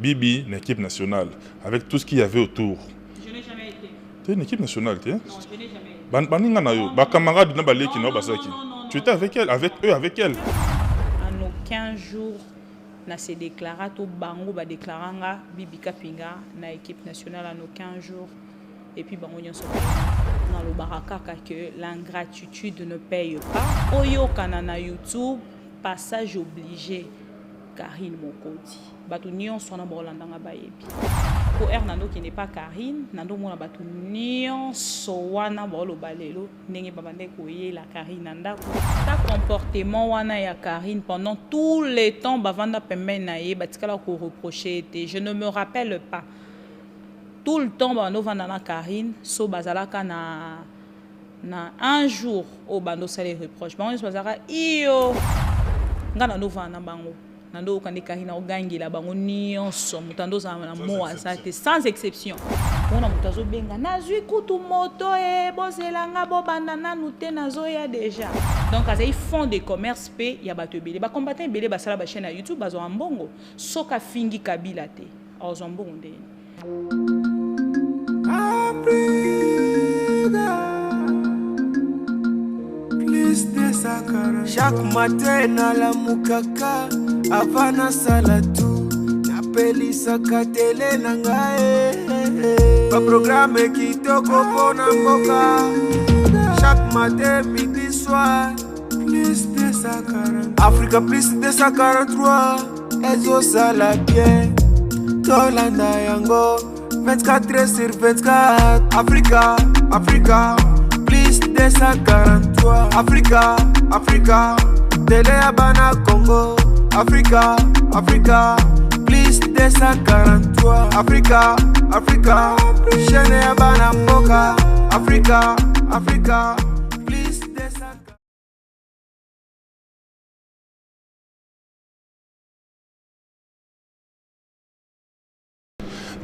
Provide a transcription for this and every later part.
Bibi, une équipe nationale, avec tout ce qu'il y avait autour. Je n'ai jamais été. Tu es une équipe nationale, tu es? Non, je n'ai jamais été. Tu étais avec elle, avec eux, avec elle. En aucun jour, na se déclara tout bango ba déclaranga Bibi Kapinga na équipe nationale en aucun jour. Et puis bango nyonso dans le baraka que l'ingratitude ne paye pas. Oyo kanana YouTube passage obligé Karine Mokoti. Batu nyonso na bolandanga bayebi. Pour Nando qui n'est pas Karine, Nando mona batu nyonso wana bolo balelo ndenge babande koye la Karine nanda. Ta comportement wana ya Karine pendant tout le temps bavanda pembeni na ye batikala ko reprocher te. Je ne me rappelle pas. Tout le temps bando vanda na Karine so bazalaka na un jour au bando sale reproche. Bango bazaka iyo ngana no vanda bango. Nando kandi Karine ogangila bango nyonso mutando za na mo azate sans exception. On a mutazo benga nazui kutu moto e bozelanga bo bandana nute nazo ya déjà. Donc as ils font des commerces pe ya bato belé ba combattant belé ba sala ba chaîne YouTube bazo ambongo soka fingi kabila te ozombo nde. Chaque matin à la mukaka avana salatu napelisa katele nangae pa programme kitoko pona mboka chaque matin midi soir plus de 140 Africa plus de 143 ezo sala bien tolanda yango 24 sur 24 Africa plus de 143 Africa télé abana Congo Africa plus de 143 Africa chaîne abana mboka Africa plus de 143.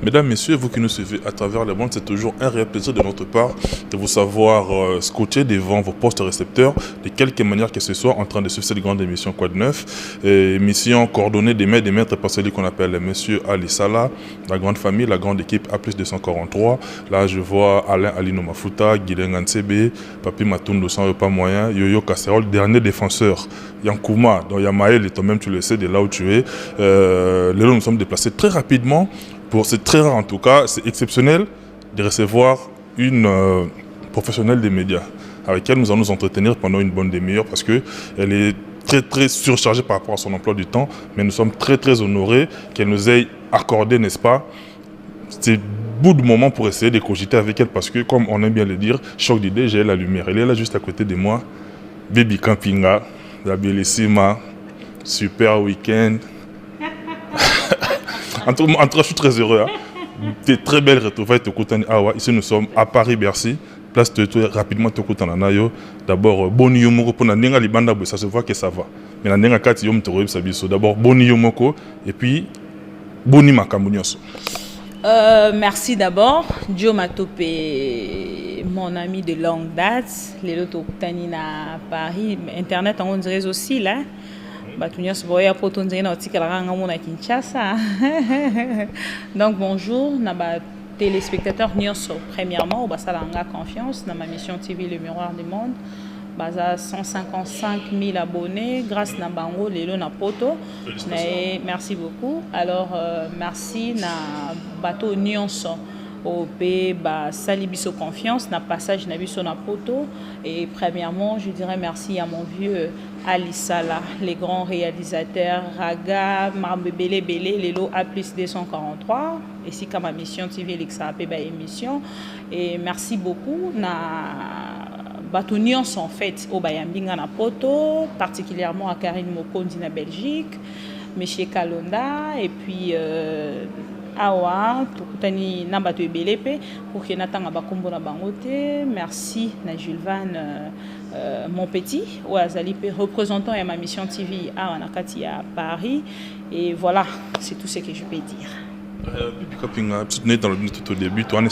Mesdames, Messieurs, vous qui nous suivez à travers le monde, c'est toujours un réel plaisir de notre part de vous savoir scotcher devant vos postes récepteurs de quelque manière que ce soit en train de suivre cette grande émission Quoi de Neuf. Émission coordonnée des maîtres par celui qu'on appelle Monsieur Ali Salah, la grande famille, la grande équipe A+243. Là, je vois Alain Alino Mafuta, Guilain Ansebe, Papi Matondo sans pas moyen, Yoyo Casserole, dernier défenseur. Yankouma, donc Yamaël, et toi-même tu le sais de là où tu es. Là, nous sommes déplacés très rapidement. C'est très rare en tout cas, c'est exceptionnel de recevoir une professionnelle des médias avec elle nous allons nous entretenir pendant une bonne demi-heure parce qu'elle est très surchargée par rapport à son emploi du temps, mais nous sommes très honorés qu'elle nous ait accordé, n'est-ce pas, ces bouts de moment pour essayer de cogiter avec elle parce que, comme on aime bien le dire, choc d'idée, j'ai la lumière. Elle est là juste à côté de moi, Bibi Kapinga, la bellissima, super week-end. En tout cas, je suis très heureux. Hein. Des très belles retrouvailles. Ici, nous sommes à Paris-Bercy. Place de rapidement. D'abord, Boni Yomoko pour Nandenga Libanda, ça se voit que ça va. Mais Nandenga Kati Yom Toro Sabiso. D'abord, Boni Yomoko et puis Boni Makamunios. Merci d'abord. Joe Matope, mon ami de longue date. Les lotos à Paris. Internet, on dirait aussi là. Donc bonjour, téléspectateurs premièrement, confiance dans ma mission TV Le Miroir du Monde. 155 000 abonnés grâce à Bango Lelo na poto. Merci beaucoup. Alors merci na bateau Nyonso au pays Salibiso confiance na passage na biso na poto et premièrement je dirais merci à mon vieux Ali Salah, les grands réalisateurs Raga, Marbebele Belé, Lelo A+243 ici comme ma mission TV l'XAP émission et merci beaucoup na Batunions sont faites au Bayambinga na poto, particulièrement à Karine Mokondi na Belgique, Monsieur Kalonda et puis Awa, Tokutani Nabato Ebelepe, pour que Natanga Bakombo na Bangote. Merci na Jules Van, mon petit, ou Azalipe, représentant à ma mission TV à Wanakati à Paris. Et voilà, c'est tout ce que je peux dire. Dans le tout au début, tu as un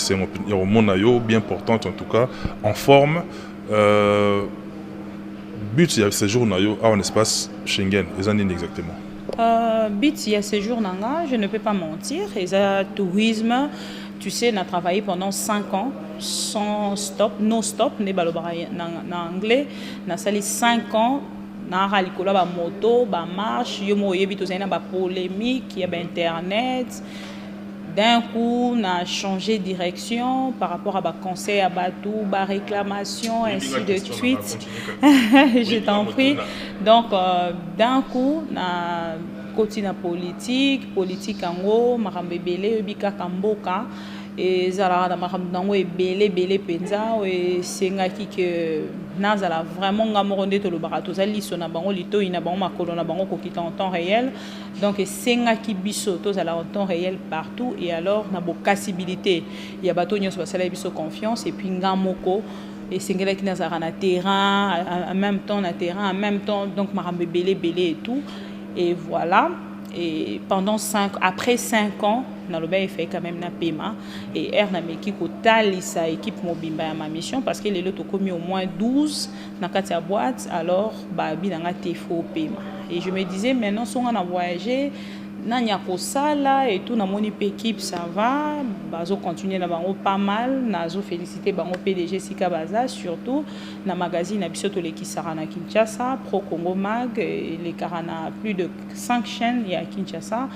monde bien portante en tout cas, en forme. But, il y a ces jours en espace Schengen, les années exactement. Bit, il y a séjour nanga, je ne peux pas mentir. Et ça, tourisme, tu sais, on a travaillé pendant 5 ans sans stop, no stop, en anglais. On a sali 5 ans. Na ralikolo ba moto ba marche yo mo yebi to zena ba polémique il y a ba internet. D'un coup on a changé de direction par rapport à ba conseil à batou ba réclamation ainsi de suite. Je t'en prie. Donc d'un coup na continue politique ango makambe belé bika kamboka et zala na makambe nango belé penza et sengaki que nazala vraiment ngamoronde to lo barato zali sona bango lito ina bango makolo na bango kokita en temps réel donc sengaki biso to zala en temps réel partout et alors na possibilité ya bato nyos basala biso confiance et puis ngamoko et sengelaki nazara na terrain en même temps na terrain en même temps donc makambe belé et tout et voilà. Et après 5 ans, on fait quand même un paiement. Et Ernameki Kotali, sa équipe mobimba à ma mission, parce que les lots ont commis au moins 12 dans la boîte, alors, Babi n'a pas faux paiement. Et je me disais, maintenant, si on a voyagé, Nanya Kosala et tout, na mon équipe, ça va. Bazo continue na bango pas mal. Nazo félicité bango PDG Sika Baza, surtout na magazine Abisoto Leki Sarana Kinshasa, Pro Congo Mag, les Karana plus de 5 chaînes il y a Kinshasa.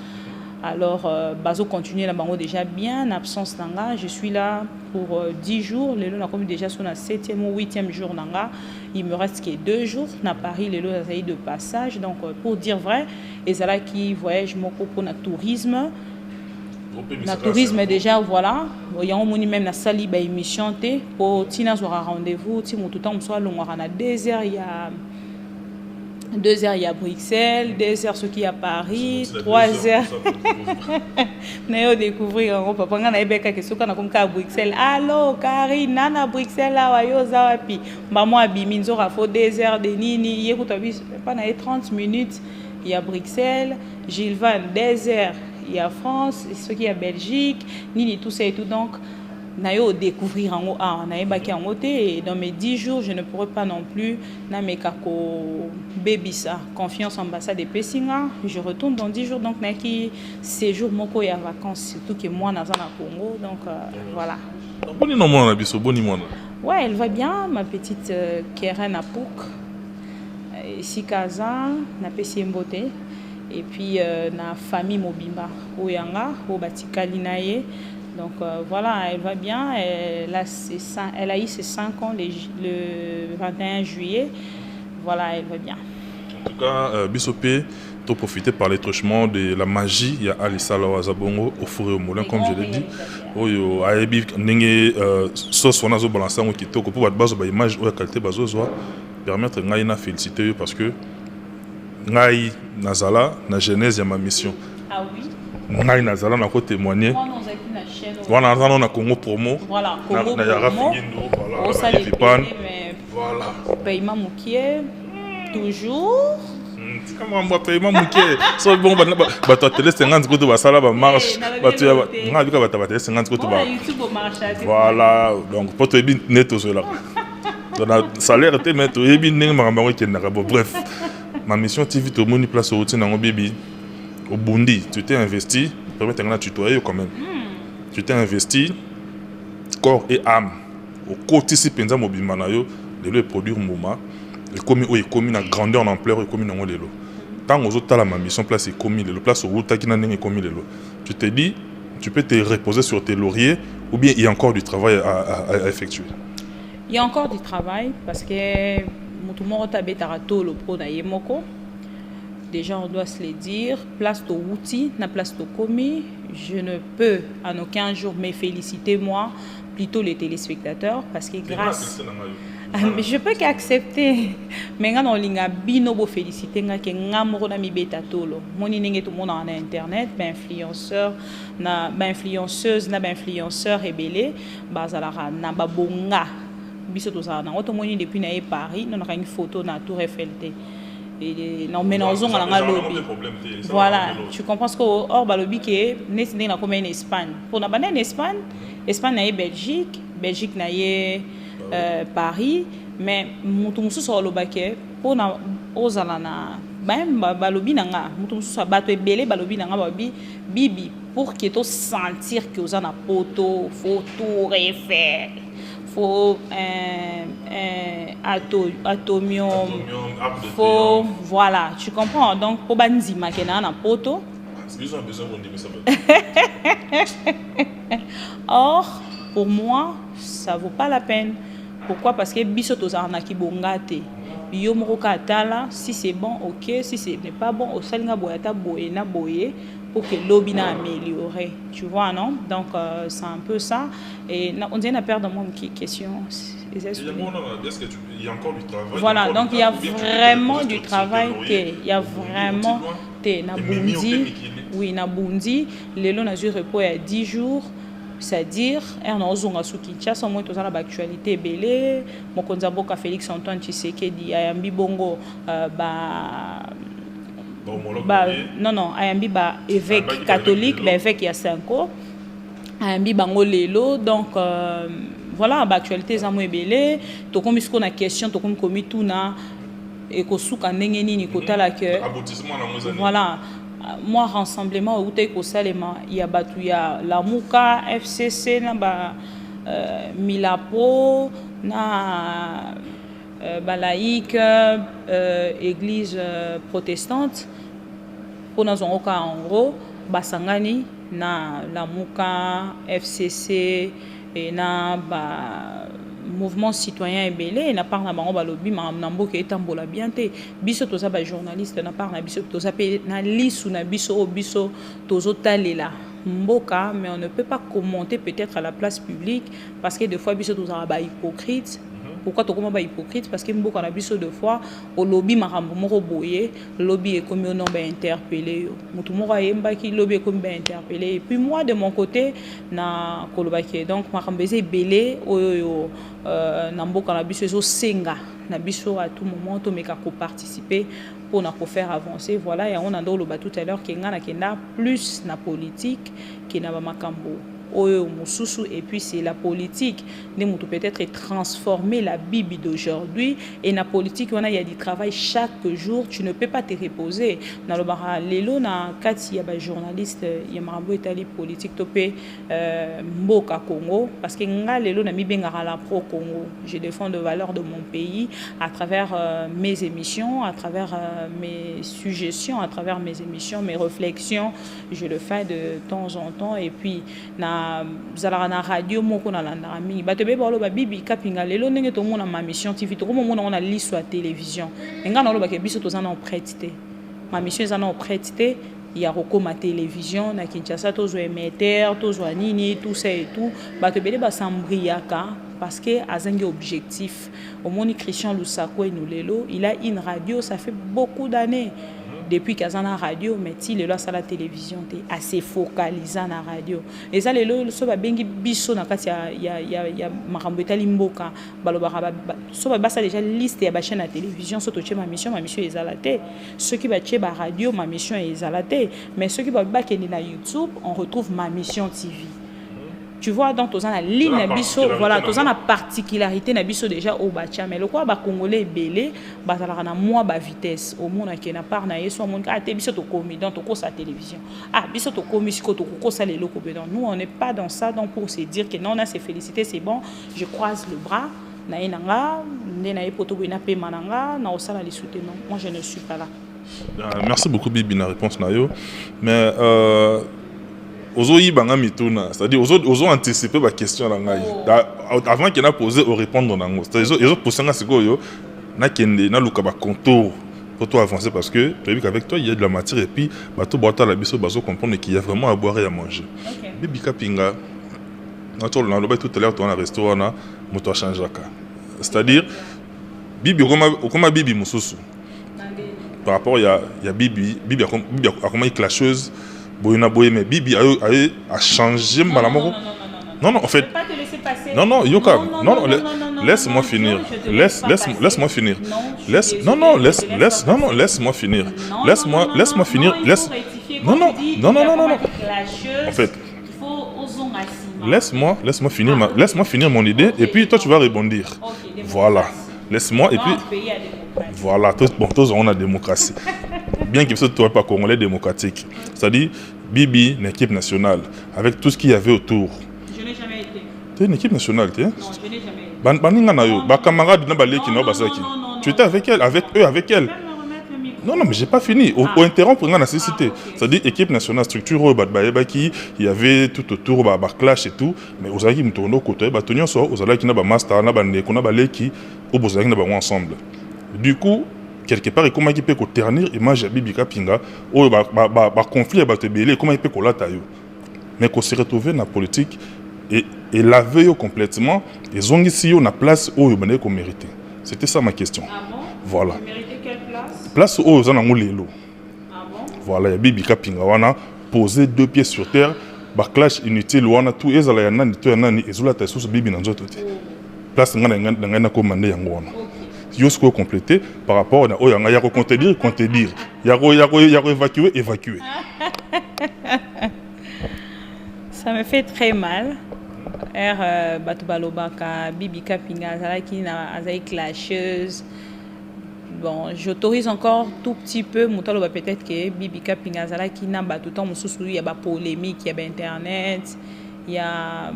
Alors Bazo continue na bango déjà bien, en absence nanga. Je suis là pour 10 jours. Les lots comme déjà sur la 7e ou 8e jour nanga. Il me reste que 2 jours. Na Paris, les lots de passage. Donc pour dire vrai, et c'est là qui voyage mon pour le tourisme. Le tourisme déjà voilà. Il y a un même na sali ba émission té pour tina aura rendez-vous. Ti tout temps soit long na 2 heures il y a 2 heures il y a Bruxelles, 2 heures ce qui est à Paris, 3 heures. Nous découvrir en papa ngana ebeka ke soka na comme ka Bruxelles. Allô Karine nana Bruxelles là wayo zawapi. Ba moi biminzo ra fo 2 heures de nini yekuta bis pas na 30 minutes. Il y a Bruxelles, Gilles Van, 2 heures, il y a France, ce qui est Belgique, nini tout ça et tout donc. Nayo découvrir en haut, et dans mes 10 jours, je ne pourrais pas non plus namekako baby ça, confiance ambassade de Pessinga. Je retourne dans 10 jours, donc naki séjour moko ya vacances, surtout que moi naza na Congo, donc voilà. Ouais, elle va bien, ma petite Keren Apouk, ici Kaza, na Pessi Mbote, et puis na famille Mobimba, Oyanga, Obatikali Naye. Donc voilà, elle va bien. Elle a eu ses 5 ans le 21 juillet. Voilà, elle va bien. En tout cas, Bissopé, tu as profité par l'étranchement de la magie. Il y a Alissa Lawazabongo au four et au moulin, comme je l'ai dit. Oyo Aebi Nenge sauce on a zo balancer on kito pour votre base image ou la qualité bazo zo permettre ngai na féliciter parce que ngai nazala na genèse de ma mission. Ah oui. Ngai nazala na ko témoigner. Voilà, on a Congo promo. Voilà, Congo promo. On s'est dit, mais voilà. Paiement Moukier, toujours. Comment moi paiement Moukier? So bon, bah toi télé 50 gouttes de sala bah marche. Bah tu as, on a vu que bah télé 50 gouttes bah. Voilà, donc pour toi bien net aux là. Donc salaire était mais toi bien n'est maramba qui n'a pas bref. Ma mission TV tout le monde place au routine dans bébé. Au Bundi, tu t'es investi, permettre de tutoyer quand même. Tu t'es investi corps et âme au côté penza mobimba na yo le produire moma et commis na grandeur en ampleur et commis na lelo tant aux autres la mission place et commis le place au ta qui na ndenge commis lelo tu te dis tu peux te reposer sur tes lauriers ou bien il y a encore du travail à effectuer. Il y a encore du travail parce que tout le monde a tout le pro na yemoko. Déjà, on doit se le dire, place au outil, na place au commis. Je ne peux en aucun jour me féliciter, moi, plutôt les téléspectateurs, parce que grâce... Mais je peux qu'accepter. Mais quand on a binobo féliciter, on a mis bêta tolo. Mon inenge tout le monde en internet, influenceur, na influenceuse, na influenceur rebelle, bazalara na babonga. Biso ça na automoni depuis na Paris, on a une photo na Tour Eiffel. Non mais non on a lobby. Voilà, tu comprends ce que hors lobby qui est né na comme en Espagne. Pour na en Espagne, Espagne na Belgique na Paris, mais mon tout sur le baquet pour na ozala na même balobi nanga mutu mususu bato ebele balobi nanga babi bibi pour que tu sentir que vous en a poto faut tout refaire faut atomium faut voilà tu comprends donc pour banzima kena na poto or pour moi ça vaut pas la peine. Pourquoi? Parce que biso tozana ki bongate yo moko katala si c'est bon ok si ce n'est pas bon au salinga boyata boyena boye pour que l'obi n'a amélioré, tu vois, non? Donc c'est un peu ça et on dirait n'a perdre mon question. Il y a encore du travail. Voilà, donc il y a vraiment du travail. Il y a vraiment na bundi. Oui, na bundi. Les lots na eu repos il y a 10 jours. C'est-à-dire, on a zonga sous Kinshasa, moi tous la actualité belé, mon konzamboka Félix Antoine Tshisekedi, Ayambi Bongo, non, Ayambi évêque catholique, évêque il y a 5 ans, Ayambi Bango Lelo, donc voilà, actualité zamo belé, to comme ce qu'on a question, to comme commis tout na et ko souka ndenge nini kota la que voilà. Moi rassemblement où il y a Lamuka FCC na Milapo na Balaïque église protestante pour nous en gros basangani na Lamuka FCC et na mouvement citoyen ebele na part na bango balobi mambo ke etambola bien te biso toza ba journaliste na part na biso toza pe na lisu na biso tozo talela mboka mais on ne peut pas commenter peut-être à la place publique parce que des fois biso toza ba hypocrite. Pourquoi tu es hypocrite? Parce que mboka na biso deux fois au lobby marambo moko boye lobby est comme on ba interpellé mutu moko ayemba ki lobby est comme ba interpellé et puis moi de mon côté na kolobaki donc marambo eze belé oyo na mboka na biso ezo senga na biso à tout moment to meka ko participer pour na ko faire avancer voilà et on a ndolo tout à l'heure kenga na kenda plus na politique qui na ba makambo et puis c'est la politique peut-être transformer la Bible d'aujourd'hui et la politique il y a du travail chaque jour tu ne peux pas te reposer dans le bar lelo na kati ya ba journaliste ya marabo etali politique topé mboka Congo parce que nga lelo na mi bengara la pro Congo je défends les valeurs de mon pays à travers mes émissions à travers mes suggestions à travers mes émissions mes réflexions je le fais de temps en temps et puis na na radio moko na landa mingi bato be balo ba bibi kapinga lelo ndenge to mona ma mission TV to mo mona on a liso à télévision nga na lo ba ke biso to za na prêtité ma mission za na prêtité il y a roko ma télévision na Kinshasa to zo émetteur to zo nini tout ça et tout bato be ba sambriaka parce que azangi objectif au moni Christian Lusako et nous lelo il a une radio ça fait beaucoup d'années depuis qu'il y a radio mais il est à la télévision assez focalisé à la radio et ça les lo so ba bengi biso na kati ya makambo etali mboka balobaka so ba basa déjà liste ya ba chaîne à télévision so to ma mission ezalate ceux qui ba tche ba radio ma mission ezalate mais ceux qui ba bakeni na YouTube on retrouve ma mission TV. Tu vois, donc, tu as la ligne nabiso, voilà, tu as la particularité nabiso déjà au bacha, mais le quoi, bah, Congolais belé, bah, ça a moins de vitesse. Au monde qui n'a pas, n'a soit monde ah, t'es biso to commis, donc tu sa télévision. Ah, biso to commis, si tu ça les locaux bedon. Nous, on n'est pas dans ça, donc pour se dire que non, on a ses félicités, c'est bon. Je croise le bras. Naïnanga, n'enaï poto buena pe mananga, na osala les soutenants. Moi, je ne suis pas là. Merci beaucoup, Bibi, la réponse nayo. Mais c'est-à-dire aux anticiper la question avant qu'il ait posé au répondre c'est-à-dire ils ont posé un contour pour toi avancer parce que avec toi il y a de la matière et puis tout la biso comprendre qu'il y a vraiment à boire et à manger. Bibi Kapinga tout à l'heure tu as un restaurant moto change c'est-à-dire Bibi comment Bibi mususu par rapport il y a Bibi a comment il clasheuse mais Bibi a changé malamoko. Non, en fait. Non, Yoka. Non, laisse-moi finir. Laisse-moi finir. Laisse-moi finir. Laisse-moi finir. Non. En fait. Laisse-moi finir mon idée et puis toi tu vas rebondir. Voilà. Laisse-moi et puis. Voilà. Bon, tous on a démocratie. bien qu'il ne soit pas congolais démocratique. C'est-à-dire, Bibi, une équipe nationale, avec tout ce qu'il y avait autour. Je n'ai jamais été. Tu es une équipe nationale, tu es? Non, je n'ai jamais été. Tu étais avec elle, avec eux, avec elle. Non, mais j'ai pas fini. Au interrompre, on a nécessité. C'est-à-dire, équipe nationale, structure, il y avait tout autour, clash et tout. Mais vous avez qui me tourne au côté, vous avez qui n'a pas master, n'a pas neko, n'a pas leki, vous avez qui n'a pas ensemble. Du coup, quelque part, comment il peut ternir l'image de Bibi Kapinga, ou conflit, comment il peut collater. Mais qu'on se retrouve dans la politique et laver complètement, ils ont ici une place où ils ont mérité. C'était ça ma question. Ah bon? Voilà. Tu méritais quelle place? Place où ils ont lelo. Ah bon? Voilà, il y a Bibi Kapinga, on a posé 2 pieds sur terre, clash inutile, on a tout, et ils ont la sous Bibi dans l'autre côté. Place où on a commandé. Si vous pouvez compléter par rapport à il y a contredire, il y a évacuer. Ça me fait très mal. Bibi Kapinga, Azai clasheuse. Bon, j'autorise encore tout petit peu. Peut-être que Bibi Kapinga, qui n'a pas tout le temps, il y a des polémiques, il y a Internet, il y a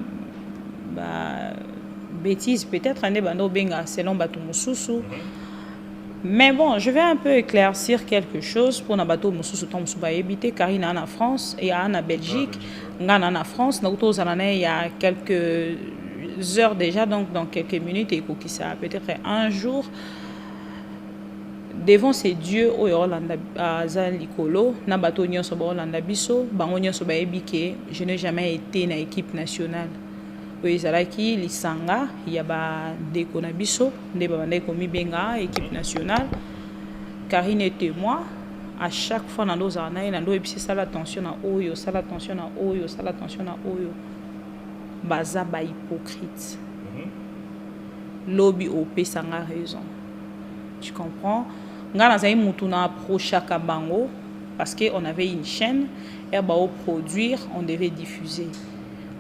bêtises, peut-être un débat selon Batou. Mais bon, je vais un peu éclaircir quelque chose pour Nabato Moussou Tom Soubaïbité, car il y en a en France et il y en a en Belgique. Il y en a en France, il y a quelques heures déjà, donc dans quelques minutes, et ça peut-être un jour. Devant ces dieux, au Yolanda Zalikolo, Nabato Nyoso Bolanda Biso, Bango Nyoso Baébike, je n'ai jamais été dans l'équipe nationale. Oizalaki lisanga yaba ndeko na biso nde babandaki komibenga équipe nationale Karine est témoin à chaque fois dans nos années dans episi sala attention na oyo sala attention na oyo sala attention na oyo baza ba hypocrite lobby opesanga raison tu comprends nga nazali mutu na approche bango parce que on avait une chaîne et ba au produire on devait diffuser.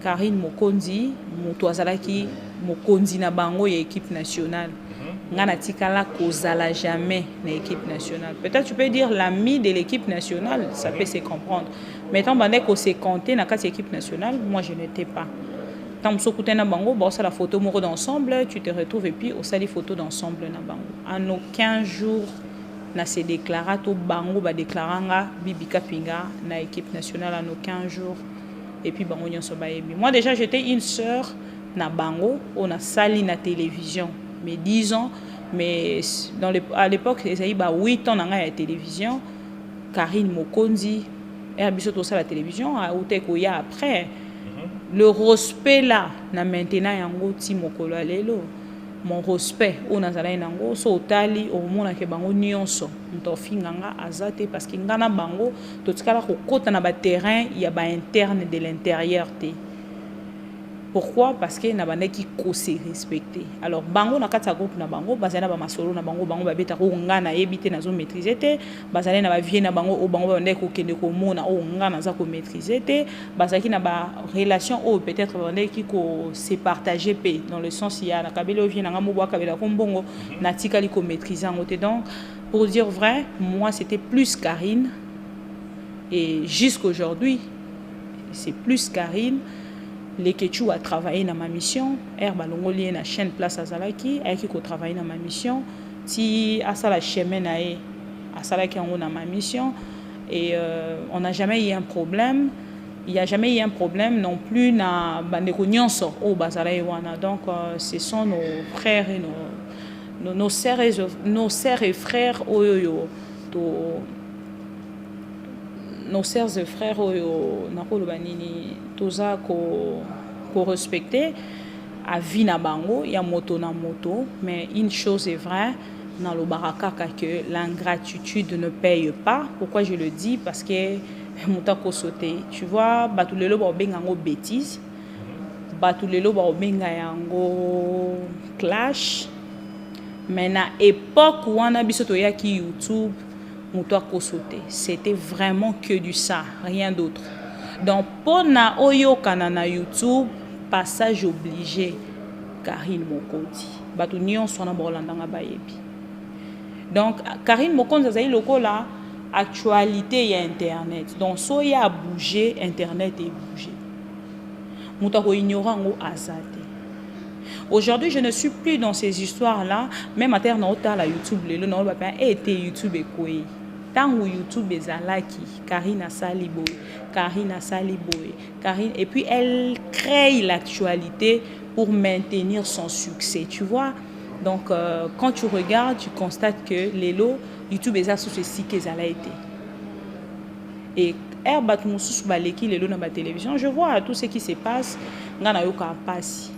Karine Mokonzi, Moutouazalaki, Mokonzi na bango et équipe nationale. Ngana tikala kozala jamais na équipe nationale. Peut-être tu peux dire l'ami de l'équipe nationale, ça peut se comprendre. Mais tant qu'on s'est compté na quatre équipe nationale, moi je n'étais pas. Tant que na bango, bon ça la photo moro d'ensemble, tu te retrouves et puis au sali photo d'ensemble na bango. En aucun jour na se déclara to bango ba déclaranga Bibi Kapinga na équipe nationale en aucun jour. Et puis bango nyonso bayebi. Moi déjà j'étais une sœur na bango, on a sali na télévision. Mais 10 ans, mais à l'époque ils avaient 8 ans dans la télévision. Karine Mokonzi, et biso to ça la télévision, a outeko ya après. Le respect là, na maintenant yango ti mokolo lelo. Mon respect on azala nango so otali au mona ke bango nyonso ntofinganga azate parce que ngana bango to tikala ko kota na ba terrain il y a ba interne de l'intérieur té. Pourquoi? Parce que na bande qui se respecter. Alors bango na kata groupe na bango bazana ba masolo na bango bango ba beta ko ngana yebite na zo maîtriser té bazana na ba vie na bango o bango bande ko kende ko mona o ngana za ko maîtriser té bazaki na ba relation o peut-être bande qui ko se partager pe dans le sens il y a na kabelo vie na ngamo bwa kabela ko mbongo na tikali ko maîtriser en côté. Donc pour dire vrai, moi c'était plus Karine et jusqu'aujourd'hui c'est plus Karine. Les Ketchou a travaillé dans ma mission, Balongoli na chaîne place à Zalaki, qui a travaillé dans ma mission, si à ça la chemin à Zalaki on a ma mission et on n'a jamais eu un problème. Il n'y a jamais eu un problème non plus na bandeko nyonso au Bazalaï wana. Donc ce sont nos frères et nos sœurs et frères oyoyo to nos sœurs et frères nakolo banini toza ko respecter à vie na bango ya moto na moto. Mais une chose est vraie dans le barakaka que l'ingratitude ne paye pas. Pourquoi je le dis? Parce que mutako sauté tu vois batulelo ba bengango bêtise batulelo ba benga yango clash. Mais na époque où on a biso to ya ki YouTube c'était vraiment que du ça, rien d'autre. Donc, pour na oyo kanana YouTube, passage obligé, Karine Mokonzi. Batu nyon sona bolandanga bayebi. Donc, Karine Mokonzi azali loko là, actualité, il y a Internet. Donc, soit il y a bougé, Internet est bougé. Moutako ignorant ou azate. Aujourd'hui, je ne suis plus dans ces histoires-là. Même à terre, on a YouTube, le nom a été YouTube et quoi. Tant où YouTube est Zalaki, Karina Saliboy, Karina Saliboy, Karine, et puis elle crée l'actualité pour maintenir son succès, tu vois. Donc, quand tu regardes, tu constates que les lots, YouTube est sous ceci qu'ils a été. Et Herbat Moussous Baleki, les lots dans la télévision, je vois tout ce qui se passe, Nganayoka passe.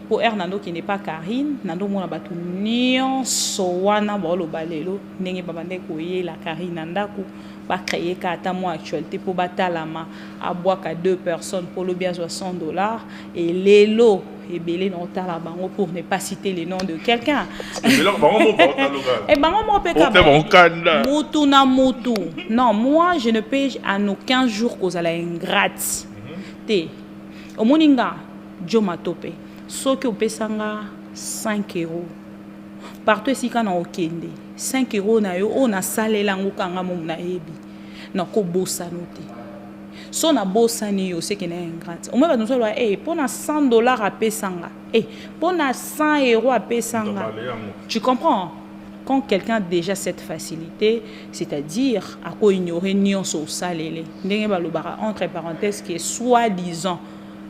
Pour Nando qui n'est pas Karine, Nando mona batu nion sowana bolo balelo nenge babande koye la Karine nandaku ba créer kata mo actualité pour batalama à boire qu'à 2 personnes pour le bien $60 et les lots et belé non tala bango pour ne pas citer les noms de quelqu'un. Et bango mo pe ka mutu na mutu. Non, moi je ne paye en aucun jour cause à la ingrate. Té au moninga Joma topé. Ce qui est 5 euros. Partout ici, quand on a 5 euros, on a salé la ngukanga mumna ebi. Non, ko bossa noté. So na bossa ni yo, c'est qu'il est ingrat. On va nous dire, pour $100 à pesanga. Pour 100 euros à pesanga. Tu comprends? Quand quelqu'un a déjà cette facilité, c'est-à-dire à quoi ignorer nion so salé. Entre parenthèses, qui est soi-disant.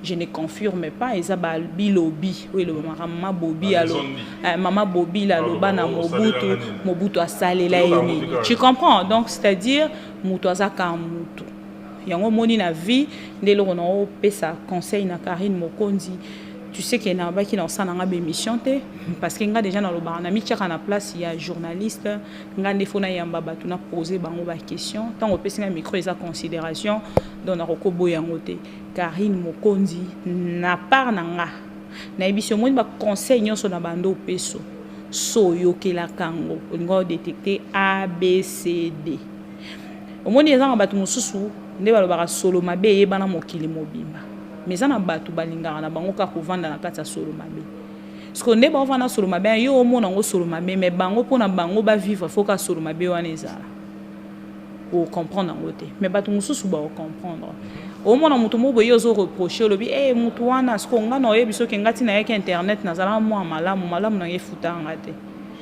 Je ne confirme pas, ils ont bilobi, oui le maman Bobi allo, maman Bobi la lobana Mobutu a salé la ennemi. Tu comprends? Donc c'est-à-dire mutoza kamutu. Yango moni na vie, dès lors on a pesa conseil na Karine Mokonzi. Tu sais qu'il y a un qui dans ça dans la émission parce qu'il y a déjà dans le bar, on a mis à la place il y a journaliste, il y a des fois il y a tu n'as posé des questions, tant on peut se micro et sa considération dans la rokobo yangote. Karine Mokonzi n'a pas nanga na émission moi ba conseil nyon so na bando peso so yokela kango on détecter A B C D au moins les gens batu mususu nde balobaka solo mabe yebana mokili mobimba mais ça na batu balingaka na bango ka kovanda na kati ya solo mabe parce que nde ba vanda solo mabe yo o mona ngo solo mabe mais bango pona bango ba vivre faut ka solo mabe wana ezala o comprendre ngote mais batu mususu ba comprendre au moins mutu mo boyo zo reprocher lobi mutu wana ce qu'on ngana oyebi so ke ngati na yeke internet na zala mo malamu na yefuta ngate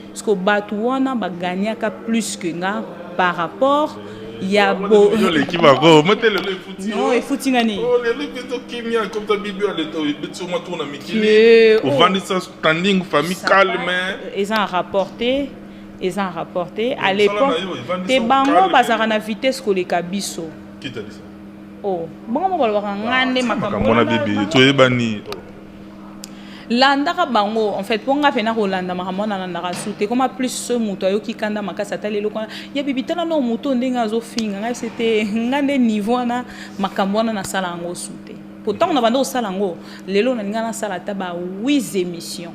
parce que batu wana ba gagnaka plus que nga par rapport il y a beau l'équipe va go mettez le fouti non et fouti ngani les beto kimia comme ta bibi à l'état beto ma tourna mikili au vendre ça standing famille calme ils ont rapporté à l'époque te bango bazara na vitesse ko le kabiso qui t'a dit ça oh bon mo balwa ngande makambo na bibi to ebani landaka bango en fait ponga pena ko landa makambo na landaka sute comme plus ce muto ayo ki kanda makasa tali loko ya bibi tala no muto ndenga zo finga ngai c'était ngande niveau na makambo na sala ngo sute pourtant on a bando sala ngo lelo na ngana sala taba 8 émissions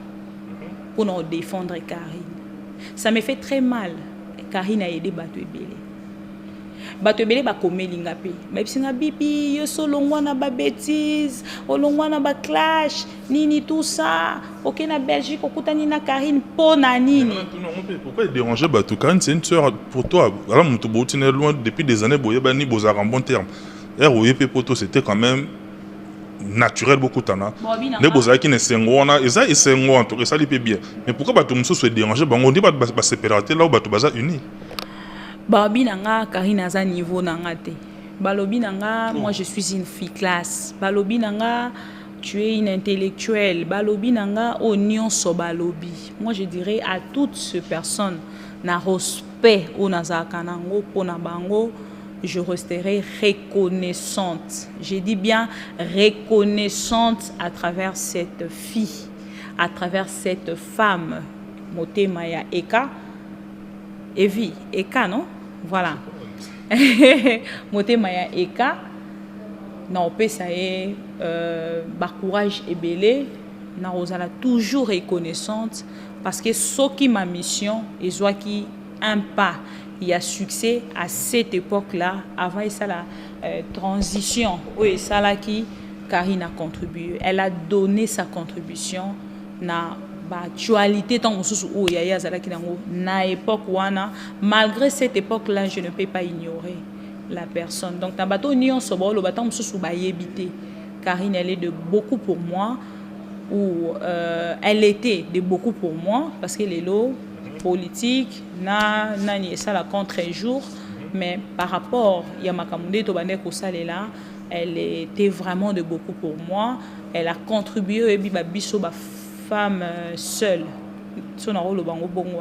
pour nous défendre Karine. Ça me fait très mal. Karine a aidé bato ebele. Bato ebele ba komelinga pe. Ba bisinga bibi yo so longwana ba bêtise, o longwana ba clash, nini tout ça. OK na Belgique okutani na Karine pona nini. Pourquoi déranger bato Karine c'est une sœur pour toi. Voilà mon to botine loin depuis des années boye ba ni bozara en bon terme. ROYP poto c'était quand même naturel beaucoup tana les bozaki qui ne sengona et ça sengo en tout cas ça lui peut bien mais pourquoi bato muso se déranger bango ndi ba séparate là où bato baza uni babi nanga Karine aza niveau nanga te balobi nanga moi je suis une fille classe balobi nanga tu es une intellectuelle balobi nanga onion so balobi moi je dirais à toutes ces personnes na respect au nazaka nango pona bango je resterai reconnaissante. Je dis bien reconnaissante à travers cette fille, à travers cette femme. Motemaya Eka. Evi, Eka, non? Voilà. Motemaya Eka. Non, ça est, courage et belé. Narozala toujours reconnaissante parce que ce qui ma mission et soit qui un pas. Il y a succès à cette époque-là, avant ça la transition, oui, ça là qui Karine a contribué. Elle a donné sa contribution na actualité tant mosusu o yaya azalaki nango na époque wana. Malgré cette époque là, je ne peux pas ignorer la personne. Donc na bato nyonso ba lo bato mosusu ba yebité. Karine, elle est de beaucoup pour moi, ou elle était de beaucoup pour moi, parce que les lots politiques, ni ça la contre un jour, mais par rapport à Yamakamunde Tobane Kosalela, elle était vraiment de beaucoup pour moi. Elle a contribué à biso ba femme seule, son rôle bango bongo,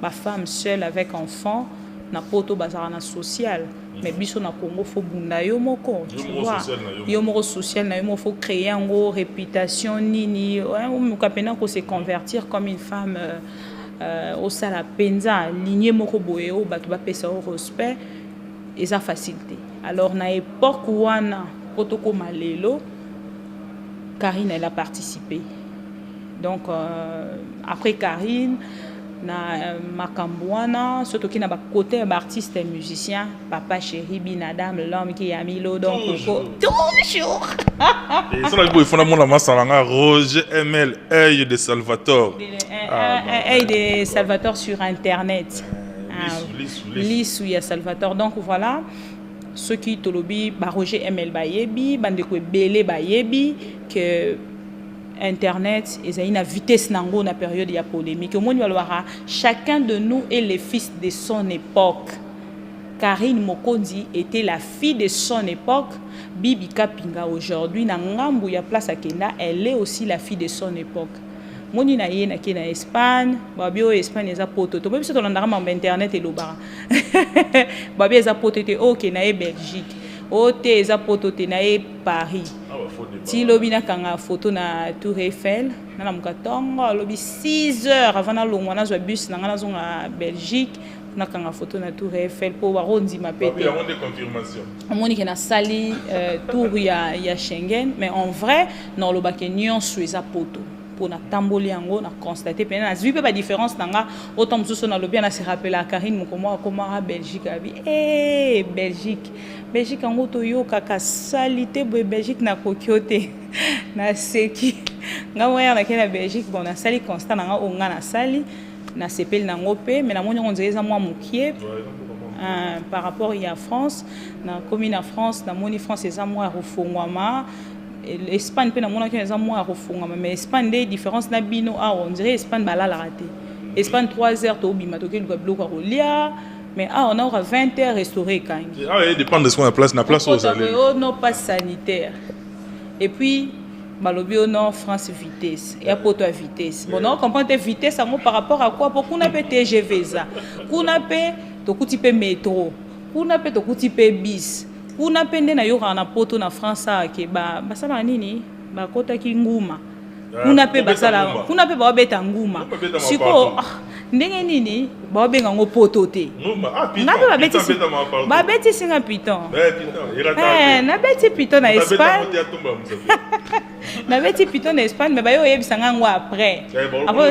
ba femme seule avec enfant, na poto bazarana social. Mais biso na Congo faut bunda yo moko, tu vois, yo moko social na yo faut créer une réputation nini, ou kapena ko se convertir comme une femme au sala penza lignée moko boye o batu ba pesa au respect et ça facilité. Alors na époque wana potoko malelo, Karine elle a participé. Donc après Karine na Makambouana, surtout qui n'a pas côté artiste et musicien, Papa Chéri Binadam, l'homme qui a mis l'eau donc toujours. Et ça il faut la masse à Roger ML œil de Salvatore. Œil de Salvatore sur internet. Lisse où il y a Salvatore. Donc voilà, ceux qui tolobi Roger ML Bayebi, bandeko belé Bayebi que Internet, et une vitesse nango na période de polémique. Chacun de nous est le fils de son époque. Karine Mokondi était la fille de son époque. Bibi Kapinga aujourd'hui, na ngambu ya place à Kenda, elle est aussi la fille de son époque. Moni na ye na kena Espagne, babio Espagne eza poto. To biso to landara ma internet et lobara. Babio eza poto te o kena e Belgique. O te eza poto te na e Paris. Si lobi na kanga photo na Tour Eiffel, na mukatongo lobi 6 heures avant na longwa na zo bus na ngana zo na Belgique, na kanga photo na Tour Eiffel pour barondi ma pété. Il y a des confirmations. Moni ke na sali tour ya Schengen, mais en vrai non lo bakenyon sueza poto. Pour na tamboli yango na constater pe na zwi pe ba différence nanga autant mususu na lobi na se rappeler à Karine Mokomo comment Belgique abi Belgique en to yo kaka salité Belgique na kokiote na seki nga moya na kena Belgique bon na sali constat na nga onga na sali na sepel na ngope mais na moni on dirait ça moi mukie par rapport à France na commune en France na moni France eza moi refongwama l'Espagne pe na mona ke eza moi refongwama mais Espagne des différences na bino on dirait Espagne balala raté Espagne 3 heures to bima to ke lu bloka rolia. Mais on aura 20 heures restaurées quand même. Ah oui, dépend de ce qu'on a place. Na place aux allées. Non, pas sanitaire. Et puis, Balobio non France vitesse. Et après toi vitesse. Bon, on comprend tes vitesses par rapport à quoi? Pour qu'on appelle TGV ça. Qu'on appelle to kuti pe métro. Qu'on appelle to kuti pe bis. Qu'on appelle na yo na poto na France ça ke ba ça na nini? Ba kota ki nguma. Qu'on appelle ba ça la. Qu'on appelle ba beta nguma. Siko ndenge nini ba benga ngo poto te ngaba ba beti singa piton na beti piton na Espagne na beti piton na Espagne mais ba yo yebisa ngo après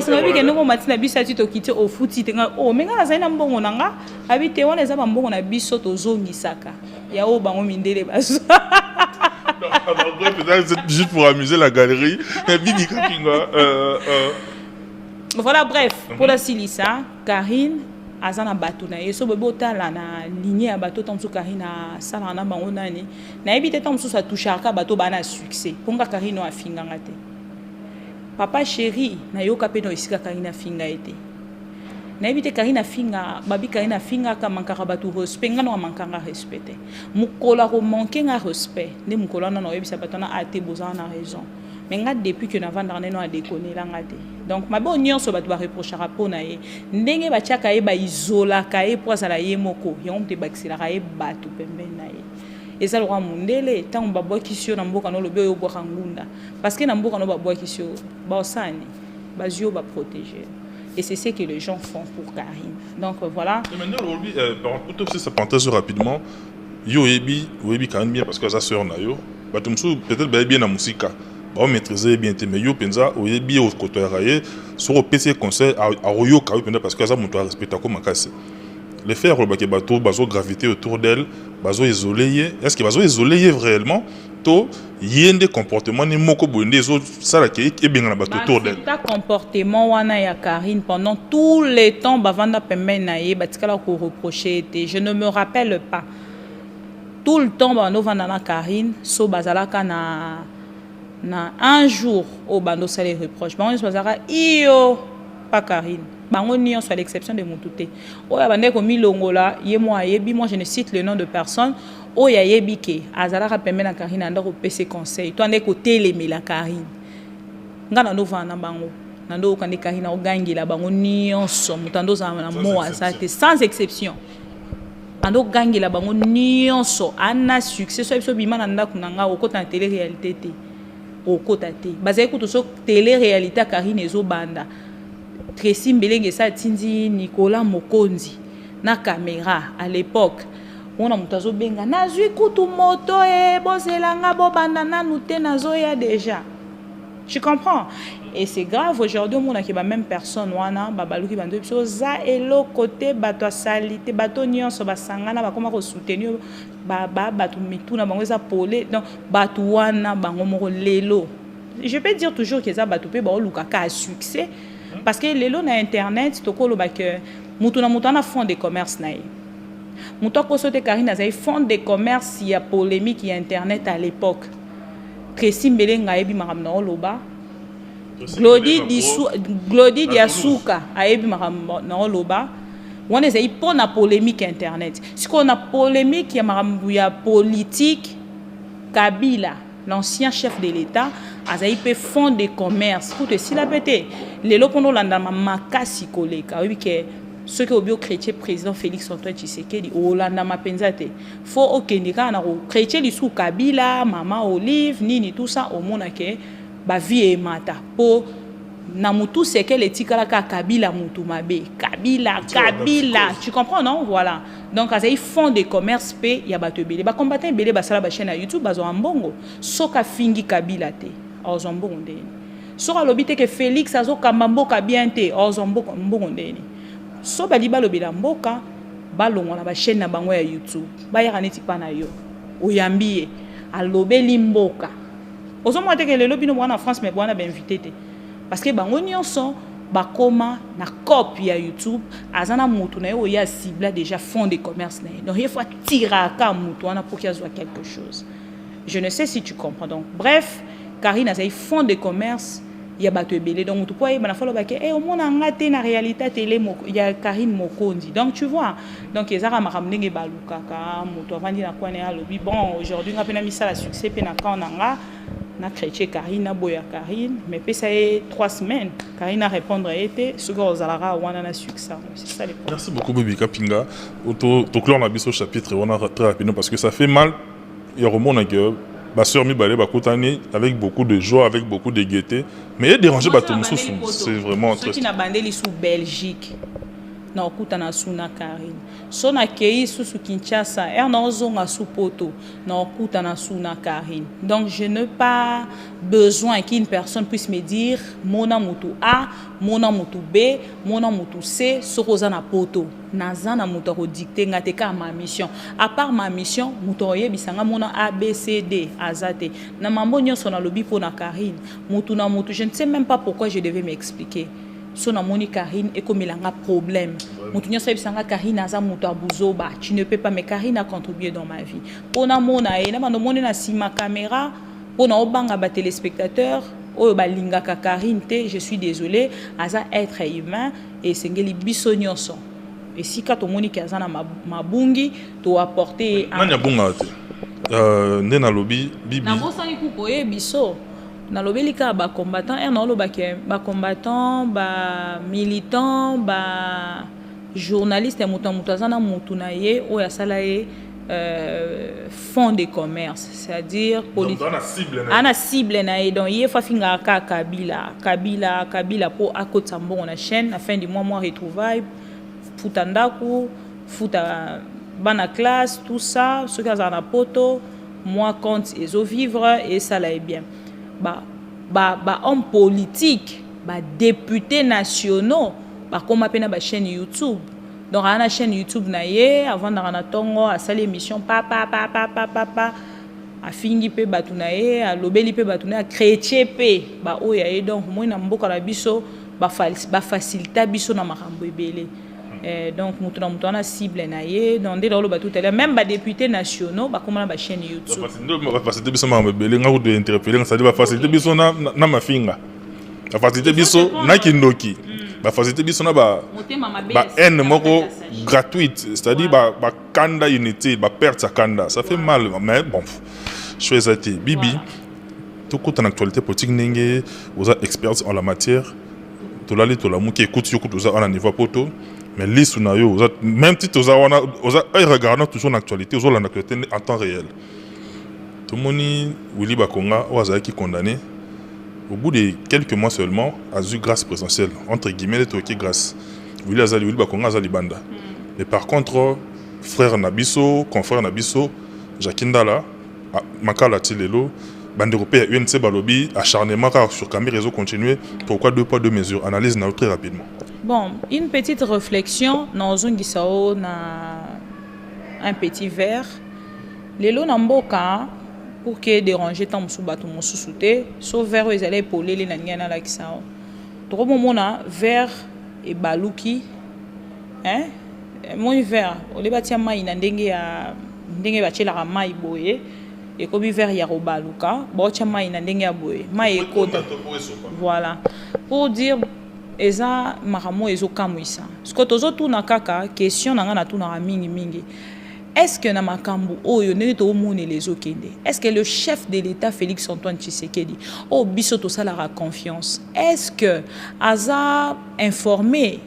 singa bike ndoko matina bisa ti to kiti au futi te nga o menga za ina mbongo nanga abite wana za mbongo na biso to zongisaka ya o bango mindele baso. Juste pour amuser la galerie Bibi Kapinga voilà, bref, pour la Silissa, Karine, Azana Batuna, et ce bota la lignée à bateau tant que Karine a salana bangonani, n'a évité tant que ça touche à bateau bana succès. Ponga Karine a fingangate. Papa chéri, n'a yo capeno ici Karine a fingaete. N'a évité Karine a finga, babi Karine a finga ka mankara bateau respect, nga no mankanga respecté. Mukola ro manquer un respect, ne mukola no ebisa batona a te bozana raison. Mais depuis que nous avons déconné, donc ma bonne union se va reprocher à Ponae. Ndenge bachaka e ba isola kae pour ça la yemoko. Yon te baxila kae batu pembe nae. Et ça le roi mundele tant babo kisio na mboka no lobe yo bokangunda. Parce que na mboka no babo kisio ba osani bazio ba protéger. Et c'est ce que les gens font pour Karine. Donc voilà. Et maintenant aujourd'hui par contre tout ça parenthèse rapidement. Yo ebi Karine bien parce que sa sœur na yo. Batumsu peut-être ba bien na musika. On maîtriser bien mais yo penza o yebi au côté raye sur au PC conseil à royo ka penza parce que ça monto respecter comme makase les faire le bateau bazo gravité autour d'elle bazo isolé est-ce que bazo isolé réellement to yende comportement ni moko bonde zo sala ke e benga na bato autour d'elle. Ta comportement wana ya Karine pendant tout le temps bavanda pembe na ye batikala ko reprocher te. Je ne me rappelle pas. Tout le temps bando vanda na Karine so bazalaka na un jour au bando sale reproche. Bango bazaka iyo pas Karine. Bango ni à l'exception de Moutouté. Oya bande ko milongola ye moi yebi, moi je ne cite le nom de personne. Oya yebi ke azala ka pembe na Karine anda ko pese conseil. To ande ko telemi la Karine. Ngana no vana bango. Nando kande Karine o gangi la bango nyonso mutando za na mo azate sans exception. Ando gangi la bango nyonso ana succès so bima na ndako nanga okota na télé réalité te. Okota te. Bazai ko to so télé réalité Karine ezo banda. Tracy Mbelenge sa tindi Nicolas Mokonzi na caméra à l'époque on a mutazo benga nazui kutu moto e bozelanga bo bandana nute nazo ya déjà. Tu comprends? Et c'est grave aujourd'hui on a ki ba même personne wana babaluki bando biso za elo côté bato salité bato nyonso basangana ba koma ko soutenir bato mituna bango za polé donc bato wana bango moko lelo. Je peux dire toujours que ça bato pe ba luka ka succès. Parce que les lots na internet toko lo ba que mutuna mutana fond de commerce na. Mutoko sote Karine azai fond de commerce il y a polémique il y a internet à l'époque. Tracy Mbelenga ebi maramna oloba. Glody Diasuka ebi maramna oloba. On est pour na polémique internet. Si on a polémique il y a politique Kabila l'ancien chef de l'État azaï pe fond de commerce pour te s'il a pété les locaux nous l'andama makasi koleka oui que ceux qui ont bio chrétien président Félix Antoine Tshisekedi au l'andama penzate faut okendika na chrétien li sous Kabila mama Olive nini tout ça au monde que ba vie et mata pour na mutu c'est que les tikala ka Kabila mutu mabe Kabila tu comprends non voilà donc azaï fond de commerce pe ya bato belé ba combattant belé ba sala ba chaîne YouTube bazo ambongo soka fingi Kabila te ozombo ndeni soka lobite que Félix azo kamamboka bien te ozombo mbongo ndeni so bali balobela mboka balongo na ba chaîne na bango ya YouTube ba ya kaneti pa na yo oyambie alobeli mboka ozombo te que le lobino mwana France mais bwana ba invité te parce que bango nyonso bakoma na copie ya YouTube azana mutu na yo ya cible déjà fond de commerce na donc il faut tirer ka mutu wana pour qu'il y ait quelque chose. Je ne sais si tu comprends donc bref Karine a fond de commerce il y a bato belé donc mutu po yeba na falo ba ke au mona ngate na réalité télé il y a Karine Mokondi donc tu vois donc ezara makamnenge baluka ka mutu avandi na kwane ya lobi bon aujourd'hui ngapena misala succès pe na kananga na chrétien Karine boya Karine mais puis ça est 3 semaines Karine a répondre été ce que ozalara wana na succès c'est ça les points. Merci beaucoup Bobika Pinga to clore na biso chapitre on a très rapidement parce que ça fait mal il remonte à gueule ba sœur mi balé ba kotani avec beaucoup de joie avec beaucoup de gaieté mais il déranger ba tout c'est vraiment très qui na bandeli sous Belgique na okuta na suna Karine so na kei sous Kinshasa na ozonga sous poto na okuta na suna Karine donc je n'ai pas besoin qu'une personne puisse me dire mona mutu A mona mutu B mona mutu C sokoza na poto naza na mutu ko dicter ngate ka ma mission à part ma mission mutu oyebisanga mona A B C D azate na mambo nyonso na lobi po na Karine mutu na mutu je ne sais même pas pourquoi je devais m'expliquer. So na moni Karine et comme il a un problème. Moutounyo sabi sanga Karine aza muto abuzoba. Tu ne peux pas mais Karine a contribué dans ma vie. Pona mona e na mano mona na sima caméra pona obanga ba téléspectateurs o ba linga ka Karine te je suis désolé aza être humain et sengeli bisonyoso. Et si ka to moni ki aza na mabungi to apporter nanya bunga te. Ndena lobi bibi. Na bosani ku koye biso. Na lobelika ba combattant na loba ke ba combattant ba militant ba journaliste mutazana mutuna ye o ya sala ye fond de commerce c'est-à-dire politique ana cible na ye donc ye fa finga ka Kabila pour akota mbongo na chaîne à fin du mois retrouvailles futa ndaku futa bana classe tout ça ce que ça na poto moi compte ezo vivre et ça là est bien. Hommes politiques, députés nationaux, comme appelle la chaîne YouTube. Donc, à la chaîne YouTube, avant d'avoir tongo, à sa l'émission, papa, afingi pe batunaye alobeli pe batunaye chrétien pe ba oya ye donc moi na mboka na biso ba faciliter biso na makambo ebele. Donc mutu na cible na ye donc dès lors tout à l'heure même ba députés nationaux ba comment ba chaîne YouTube ba faciliter biso makambo ebele nga ko de interpeller ça dit ba faciliter biso na mafinga ba faciliter biso na kindoki ba faciliter biso na ba haine moko gratuite c'est-à-dire ba kanda unité ba perte sa kanda ça fait mal mais bon chose été bibi tout côté en actualité politique ninge vous êtes experts en la matière to la li to la mu qui écoute yo ko za na niveau poto mais liste na yo même si to za wana regardant toujours l'actualité aux l'actualité en temps réel tout le monde Willy Bakonga oza qui condamné au bout de quelques mois seulement a eu grâce présidentielle entre guillemets les grâce Willy Bakonga azali banda mais par contre frère Nabiso confrère Nabiso Jakindala Makala Tilelo bande européenne UNC Balobi acharnement car sur caméra réseau continuer pourquoi 2 poids 2 mesures analyse na très rapidement. Bon, une petite réflexion dans un gisao na un petit verre lelo na mboka pour que déranger tant musu bato musu souté sauf verre ils allaient polele na ngana la kisao trop momona verre et baluki hein mon verre on les batia mai na ndenge bachela mai boye et comme verre ya robaluka bocha mai na ndenge ya boye mai ekota voilà pour dire eza maramo ezo kamwisa ce que tozo tuna kaka question na ngana tuna mingi est-ce que na makambu oyo ndenge to mone les okende est-ce que le chef de l'État Félix Antoine Tshisekedi o biso to salara confiance est-ce que aza informé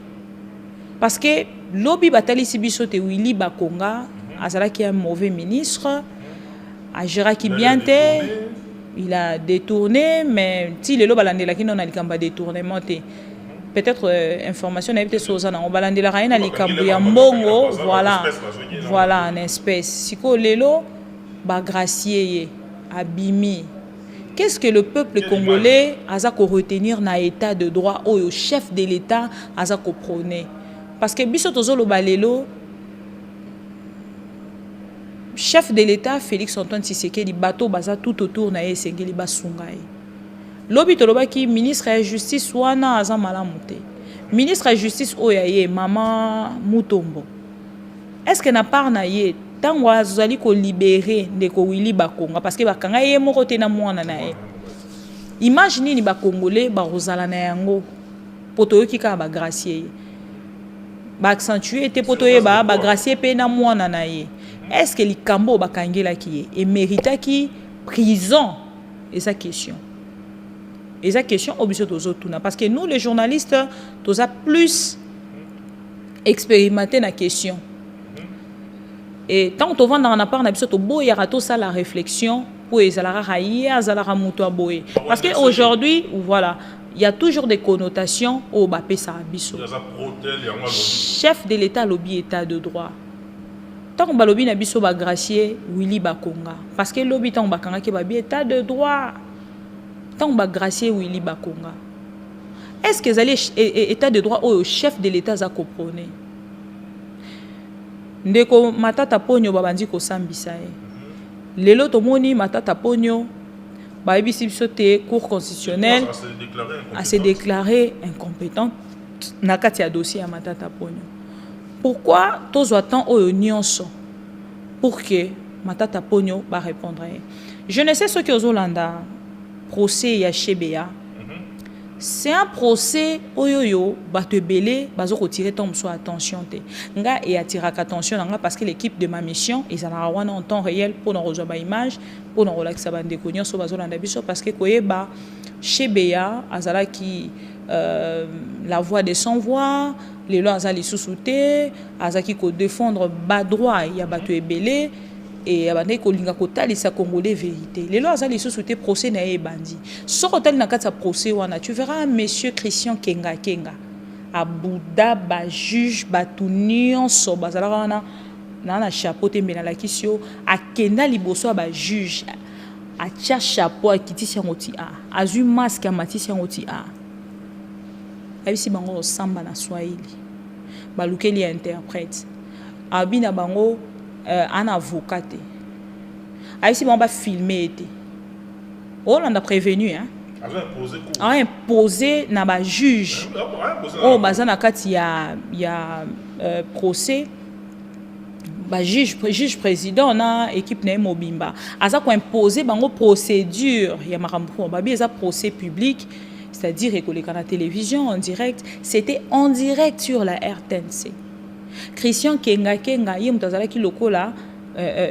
parce que lobby batali si biso te Willy Bakonga azala qui est un mauvais ministre agira qui bien te il a détourné mais si le balandela qui non a likamba détournement te peut-être information na peut-être sozana on balandela raina likambu ya mbongo voilà en espèce siko lelo ba gracier abimi qu'est-ce que le peuple congolais a ko retenir na état de droit au chef de l'État a ko prôner parce que biso tozolo balelo chef de l'État Félix Antoine Tshisekedi bateau baza tout autour na esengeli basungai lobi tolobaki ministre de la justice wana aza malamu te ministre de la justice oyaye mama Mutombo est-ce que na part na ye tango azali ko libérer ndeko Willy Bakonga parce que bakanga ye moko te na mwana na ye image nini ba congolais ba rozala na yango poto yoki ka ba gracier ba accentuer te poto ye ba gracier pe na mwana na ye. Est-ce que les Kambo bakangela qui est mérita qui prison et sa question obligé aux autres parce que nous les journalistes tous a plus expérimenté la question et tant on va dans la part na biso to boya rato ça la réflexion pour les alara raïa zalara muto boye parce que aujourd'hui voilà il y a toujours des connotations au bapé ça biso chef de l'État lobby état de droit. Tant balobi na biso ba gracier Willy Bakonga parce que lobby tant bakanga ke ba bi état de droit tant ba gracier Willy Bakonga est-ce que zali état de droit au chef de l'État za comprendre ndeko matata ponyo babandi ko sambisa lelo tomoni matata ponyo ba ebisi biso te cour constitutionnelle a se déclarer incompétent na kati ya dossier ya matata ponyo. Pourquoi tous attendent au nyonso pour que matata ponyo va répondre. Je ne sais ce que Zolanda procès ya Chebea. C'est un procès oyoyo ba te belé bazo retirer ton so attention te. Nga et attirer attention nga parce que l'équipe de ma mission ils en wana en temps réel pour nous rejoindre image pour nous relaxer bande konyo so bazolanda biso parce que koyeba Chebea azala qui la voix de sans voix les lois azali sous-souté azaki ko défendre bas droit ya bato ebelé et abandé ko linga ko talisa congolais vérité les lois azali sous-souté procès na bandi soko tali na kata procès wana tu verras monsieur Christian Kenga abuda ba juge batunion so bazala wana na chapeau te mbena la kisio akenda liboso ba juge a tia chapeau akitisi ngoti azu masque a matisi ngoti abisi bango samba na Swahili balukeli interprète abina bango un avocat Ici, on va filmer. On a prévenu. Hein? A imposé na ba juge. Oh, bazana kati ya procès. Ba juge président na équipe na Mobimba. Aza ko imposer bango procédure ya makambo babi eza procès public, c'est-à-dire que les canaux télévision en direct, c'était en direct sur la RTNC. Christian Kenga yimutazala ki lokola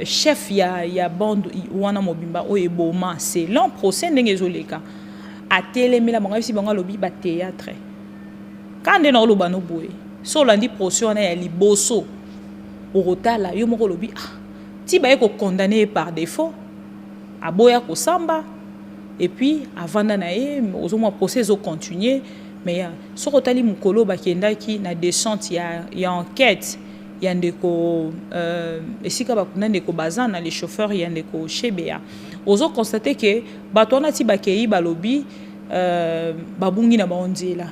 chef ya bande wana Mobimba o eboma, c'est long procès ndenge ezoleka. A télémela bango si bango lobi ba théâtre. Quand de no loba no boy. So landi procès on ya liboso. Au rotala yo moko lobi ti ba ko condamné par défaut. Aboya ko samba. Et puis avant na ozoma procès au continuer mais so rotali mukolo ba kendaki na descente ya enquête. Yandeko esika bakuna ndeko bazana les chauffeurs yandeko chebea ozo constater que batona ti bakei balobi babungi na baonzela.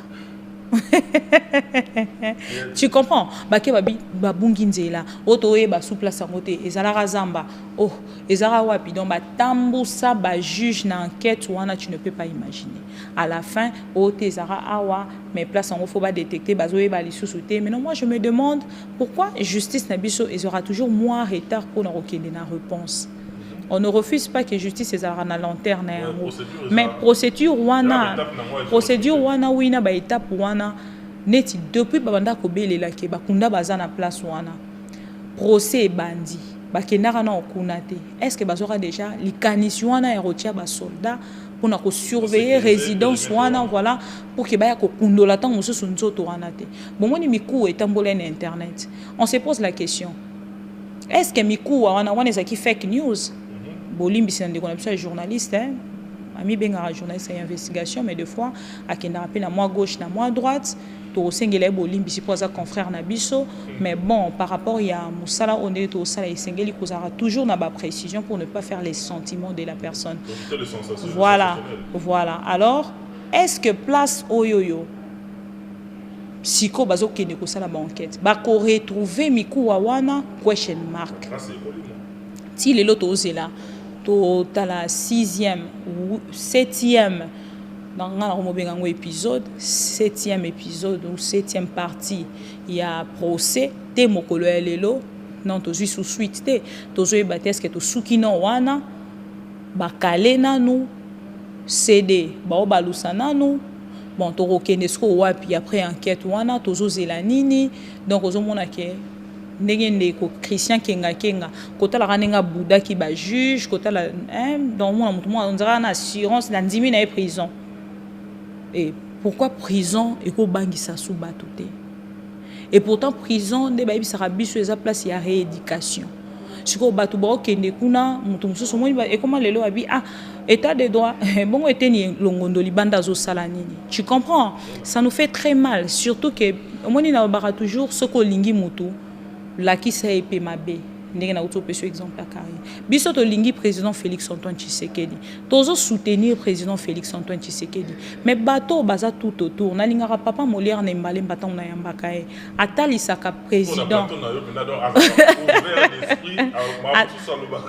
Tu comprends? Bake babungi nzela otoye ba sous place ngote ezala razamba oh ezara wapi donc ba tambusa ba juge na enquête wana tu ne peux pas imaginer à la fin ote ezara awa mais place en faut pas détecter bazoye ba lisusuté. Mais non, moi je me demande pourquoi justice na biso ezora toujours moins retard pour na rokende na réponse. On ne refuse pas que justice ezara na lanterne mais procédure wana wina ba étape wana neti depuis babanda ko belela ke bakunda bazana place wana procès bandi bakendaka na okunate. Est-ce que bazora déjà likanisi wana ya rotia ba soldat pour na ko surveiller résidence wana voilà pour que ba ya ko kundola tant mosusu nzoto wana te. Bon moni miku etambola na internet. On se pose la question. Est-ce que miku wana ezaki fake news? Bolimbi c'est un journaliste, hein? Ami benga journaliste d'investigation, mais des fois, à qui n'a pas moi gauche, na moi droite, to sengele bolimbi si pour ça confrère na biso, mais bon par rapport il y a musala on est au sala sengeli kozara toujours na ba précision pour ne pas faire les sentiments de la personne. Voilà. Alors, est-ce que place oyoyo siko bazo kene ko sala ba enquête, ba ko retrouver miku wana question mark. Si les lotos là à la 6e ou 7e dans épisode 7e épisode ou 7e partie il y a procès te mokolo elelo non to sous suite te to zo bateske to sukino wana bakalena nous cd ba balusana nous bon to rokenesko wapi après enquête wana to zo zelanini donc ozo mona ke ndenge ko Christian Kenga kota la ranenga Bouddha qui ba juge kota la dans moi on dirait na assurance na ndimi na prison. Et pourquoi prison et ko bangisa sous batoute? Et pourtant prison de ba bisara biso eza place ya rééducation. Siko batu ba okende kuna mutu mususu mo et comment lelo abi état de droit bon eteni longondo libanda zo sala nini. Tu comprends? Ça nous fait très mal surtout que moni na bara toujours soko lingi mutu la qui s'est épée ma bé ndenge na auto peso exemple akari biso to lingi président Félix Antoine Tshisekedi tozo soutenir président Félix Antoine Tshisekedi mais bato baza tout autour na lingara papa Molière na mbale mbata na yambaka e atali saka président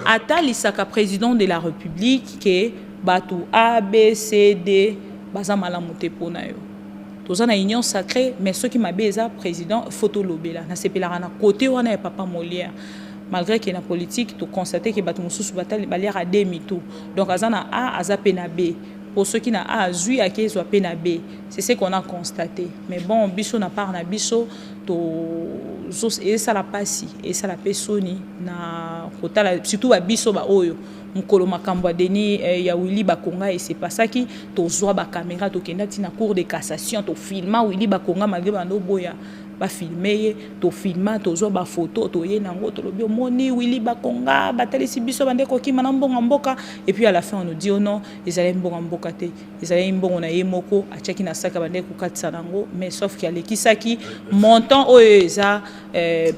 atali saka président de la République que bato A B C D baza malamu te pona yo. Tous en union sacrée, mais ceux qui m'abaissent ça président photo lobela na sepela na côté wana ya papa Molière malgré que na politique to constater que batu mususu batal balière à demi tout donc azana A azape na B pour ceux qui na A zui à qui soit P na B c'est ce qu'on a constaté mais bon biso na part na biso to et ça la passe et ça la pesoni na kotala surtout ba biso ba oyo mukolo makambo deni ya Willy Bakonga et c'est pas ça qui to zoa ba caméra to kenda tina cour de cassation to filma Willy Bakonga malgré bando boya ba filmer to filma to zoa ba photo to ye nango to lobi moni Willy Bakonga batali si biso bande ko ki manambonga mboka et puis à la fin on nous dit oh non ils allaient mbonga mboka te ils allaient mbonga na yemoko achaki na saka bande ko katsa nango mais sauf qu'il y a les kisaki montant oeza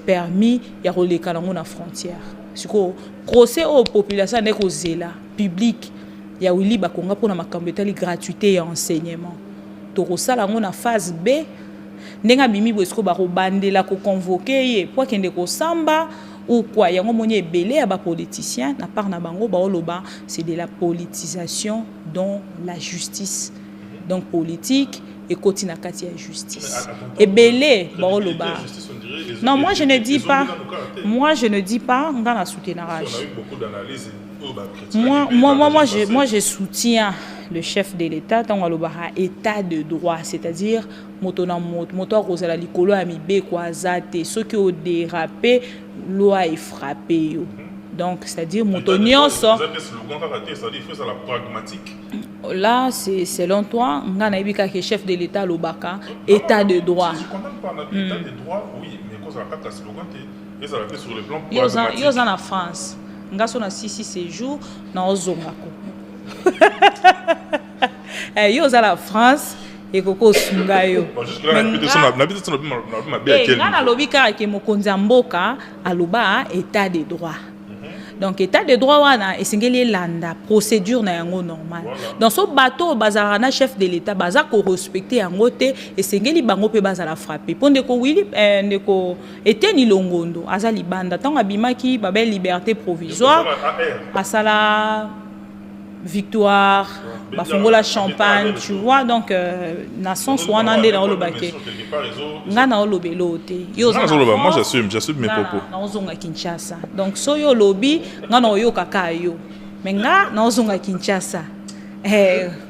permis ya roleka nango na frontière. Siko procès aux populations ndeko zela public ya Willy Bakonga pour na makambo etali gratuité et enseignement to kosala ngo na phase B ndenga bimi bosiko ba robandela ko convoquer ye pour kende ko samba ou quoi yango moni belé à ba politicien na part na bango ba oloba c'est de la politisation dans la justice donc politique et côté na kati ya justice et belé ba oloba non moi je ne dis pas ngana soutenir moi je soutiens le chef de l'État dans le état de droit, c'est-à-dire moto kozala likolo ya mibe kwa zate ceux qui ont dérapé loi est frappé donc c'est-à-dire moto nyonso là c'est selon toi ngana ibika que chef de l'État lobaka état de droit état de droit oui mais cause la carte slogan et ça la sur le plan pragmatique yo en France ngaso na 6 séjours na ozongako yo za la France et koko sunga yo ngana lobika ke mokonza mboka aloba état de droit donc état de droit wana esengeli landa procédure na yango normal dans ce bateau bazara na chef de l'État baza ko respecter yango te esengeli bango pe bazala frapper ponde ko wili ndeko eteni longondo azali banda tanga bimaki babel liberté provisoire asala victoire bafongola champagne tu vois donc nation soit nande na olobake ngana olobelo te yo moi j'assume mes propos na ozonga Kinshasa donc so yo lobi ngana oyoka ka yo mais nga na ozonga Kinshasa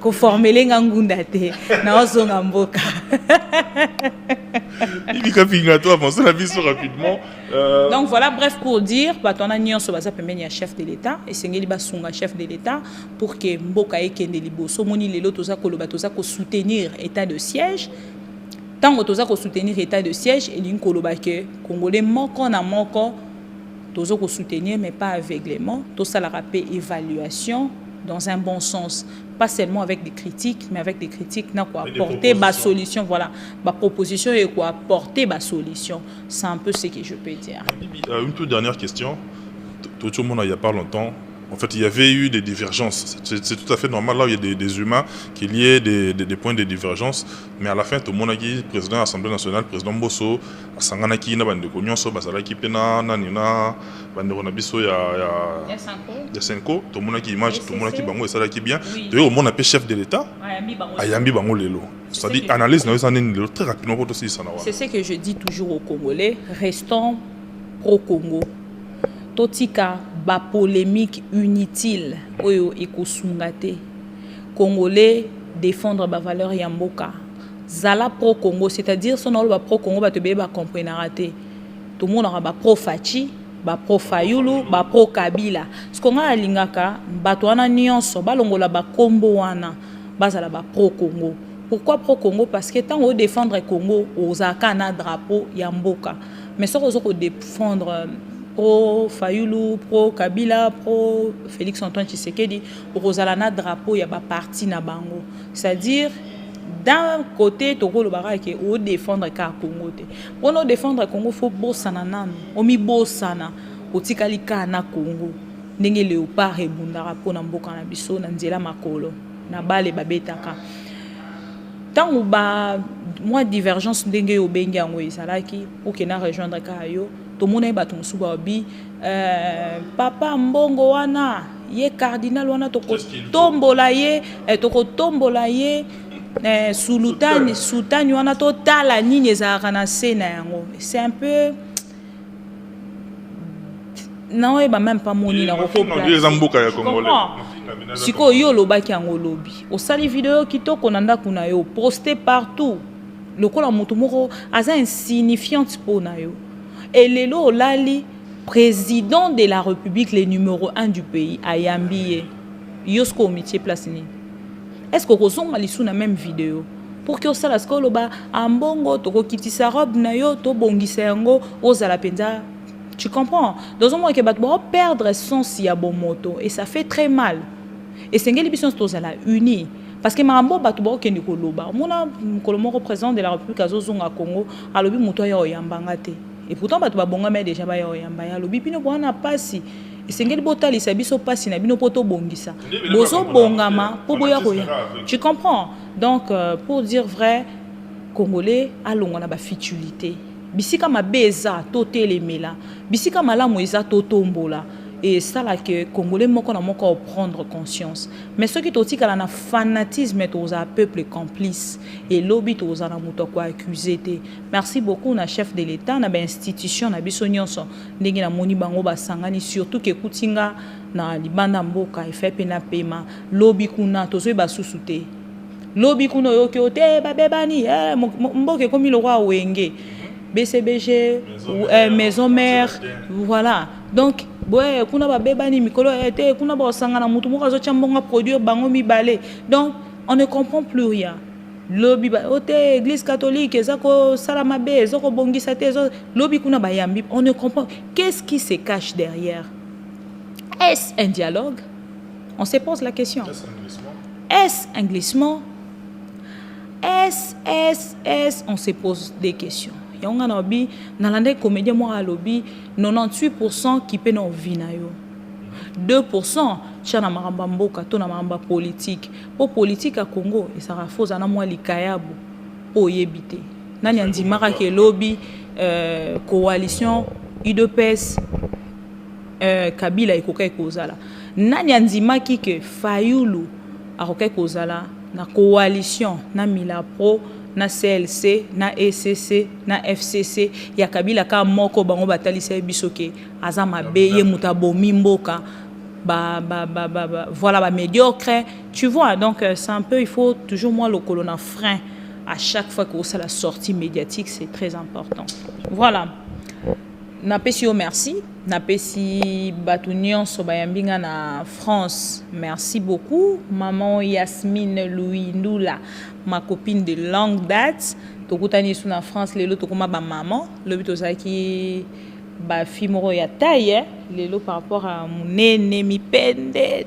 ko formele ngunda te na ozonga mboka il kapinga toi avancer la vie rapidement donc voilà bref pour dire batona nyonso baza pembeni ya chef de l'État et sengeli basunga chef de l'État pour que mboka ekende liboso moni lelo toza koloba toza ko soutenir état de siège tango toza ko soutenir état de siège et lin koloba que congolais moko na moko toza ko soutenir mais pas aveuglément to ça la rappel évaluation dans un bon sens, pas seulement avec des critiques, mais avec des critiques n'a quoi apporter ma solution, voilà, ma proposition et quoi apporter ma solution. C'est un peu ce que je peux dire. Une toute dernière question. Tout le monde il n'y a pas longtemps. En fait, il y avait eu des divergences. C'est tout à fait normal là où il y a des humains qu'il y ait des points de divergence. Mais à la fin, tout le monde a dit président de l'Assemblée nationale, président Bosso, Sanganaki, na bande Konyonso, Basalaki Pena, Nanina, bande Ronabiso, il y a 5 ans. Tout le monde a dit image, tout le monde a dit Bango et Salaki bien. Et au monde appelé chef de l'État. Ayambi Bango Lelo. C'est-à-dire analyse très rapidement pour aussi ça. C'est ce que je dis toujours aux Congolais. Restons pro-Congo. Totika ba polémique inutile oyo ekosungate Congolais défendre ba valeur ya mboka zala pro Congo c'est-à-dire son ba pro Congo ba te be ba comprendre raté tout le monde aura ba pro Fachi ba pro Fayulu ba pro Kabila ce qu'on a lingaka bato wana nyonso balongola ba kombo wana bazala ba pro Congo. Pourquoi pro Congo? Parce que tant on défendre Congo aux akana drapeau ya mboka mais ça on défendre pro Fayulu, pro Kabila, pro Félix Antoine Tshisekedi, Rosalana drapeau, il y a pas parti na bango. C'est-à-dire, d'un côté, Togo le bara qui est défendre le Congo. Pour nous défendre le Congo, il faut bossana nan. Omi bossana, otikali kana Congo. Nenge léopard et bundara po na mboka na biso na nzela makolo na bale babetaka. Tant ou ba moi divergence ndenge yo bengi yango ezalaki pour que na rejoindre kayo. Tout le monde est battu papa mbongo wana ye cardinal wana toko tombola ye sultani wana to tala nini ezalaka na sena yango c'est un peu non eba même pas moni na siko yo lobaki yango lobi osali vidéo kitoko na ndako na yo posté partout lokola moto moko aza insignifiante po na yo. Et Lelo Lali, président de la République, le numéro 1 du pays, Ayambi, Yosko Omitié Placini. Est-ce que vous avez la même vidéo? Pour que vous sachiez que vous ambongo, toko kiti sa robe na yo, to bongisa yango, ozala penza. Tu comprends? Dans un moment que vous perdre son si ya bon moto et ça fait très mal. Et c'est une émission tozala unie. Parce que Marambo Batoubo Kendi Koloba, mon représentant de la République Azozonga Congo, a lobi mutoya oyambangate. Et pourtant, tu as déjà lobi pino bona pasi. Et c'est ngeli botali sabiso pasi na bino poto bongisa. Bozo bongama po boya koya. Tu comprends? Donc pour dire vrai, Congolais allons on a ba futilité. bisika mabeza totelemela bisika malamu eza totombola et ça là que congolais moko na moko prendre conscience mais ceux qui totikala na fanatisme aux peuple complice et lobby aux na muto ko accusé te. Merci beaucoup na chef de l'état na ba institution na biso nyonso ndenge na moni bango basangani surtout que kutinga na libanda mboka fait pena pema lobby kuna tozo ba susute lobby kuna yo ke ote ba bebani mboke comme le roi wenge BCBG maison mère voilà donc boye kuna ba bebani mikolo ete kuna ba sangana mutu moko azotia mbonga produire bango mibale donc on ne comprend plus rien lobby ba ote église catholique ezako salama be ezako bongisa te lobby kuna ba yambi on ne comprend qu'est-ce qui se cache derrière. Est-ce un dialogue? On se pose la question. Est-ce un glissement? Est-ce on se pose des questions. Il y a un lobby, dans l'année comédien moi à lobby, 98% qui paient nos vies na yo. 2% chana maramba mboka to na maramba politique. Pour politique à Congo, et ça rafose ana moi likayabu po yebité. Nani andimara ke lobby coalition UDPS Kabila ikoka kozala. Nani andimaki ke Fayulu akoka kozala na coalition na Milapro na CLC na ECC na FCC ya Kabila ka moko bango batalisa bisoke azama beye mutabomi mboka voilà ba médiocre tu vois donc c'est un peu il faut toujours moi le colonna frein à chaque fois que ça la sortie médiatique c'est très important voilà. Napesi yo merci napesi batunion sobayambinga na France merci beaucoup maman Yasmine Louis Ndula ma copine de longue date tokutani sous na France lelo tokoma ba maman lobi tozaki ba fimoro ya taille lelo par rapport à munene mi pende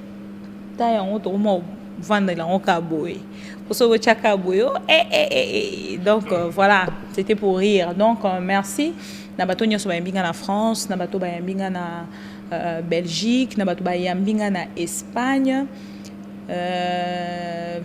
taille on tokoma vendre la onka boy pour chaka boyo donc voilà c'était pour rire donc merci. Na bato nyonso bayambinga na France, na bato bayambinga na Belgique, na bato bayambinga na Espagne.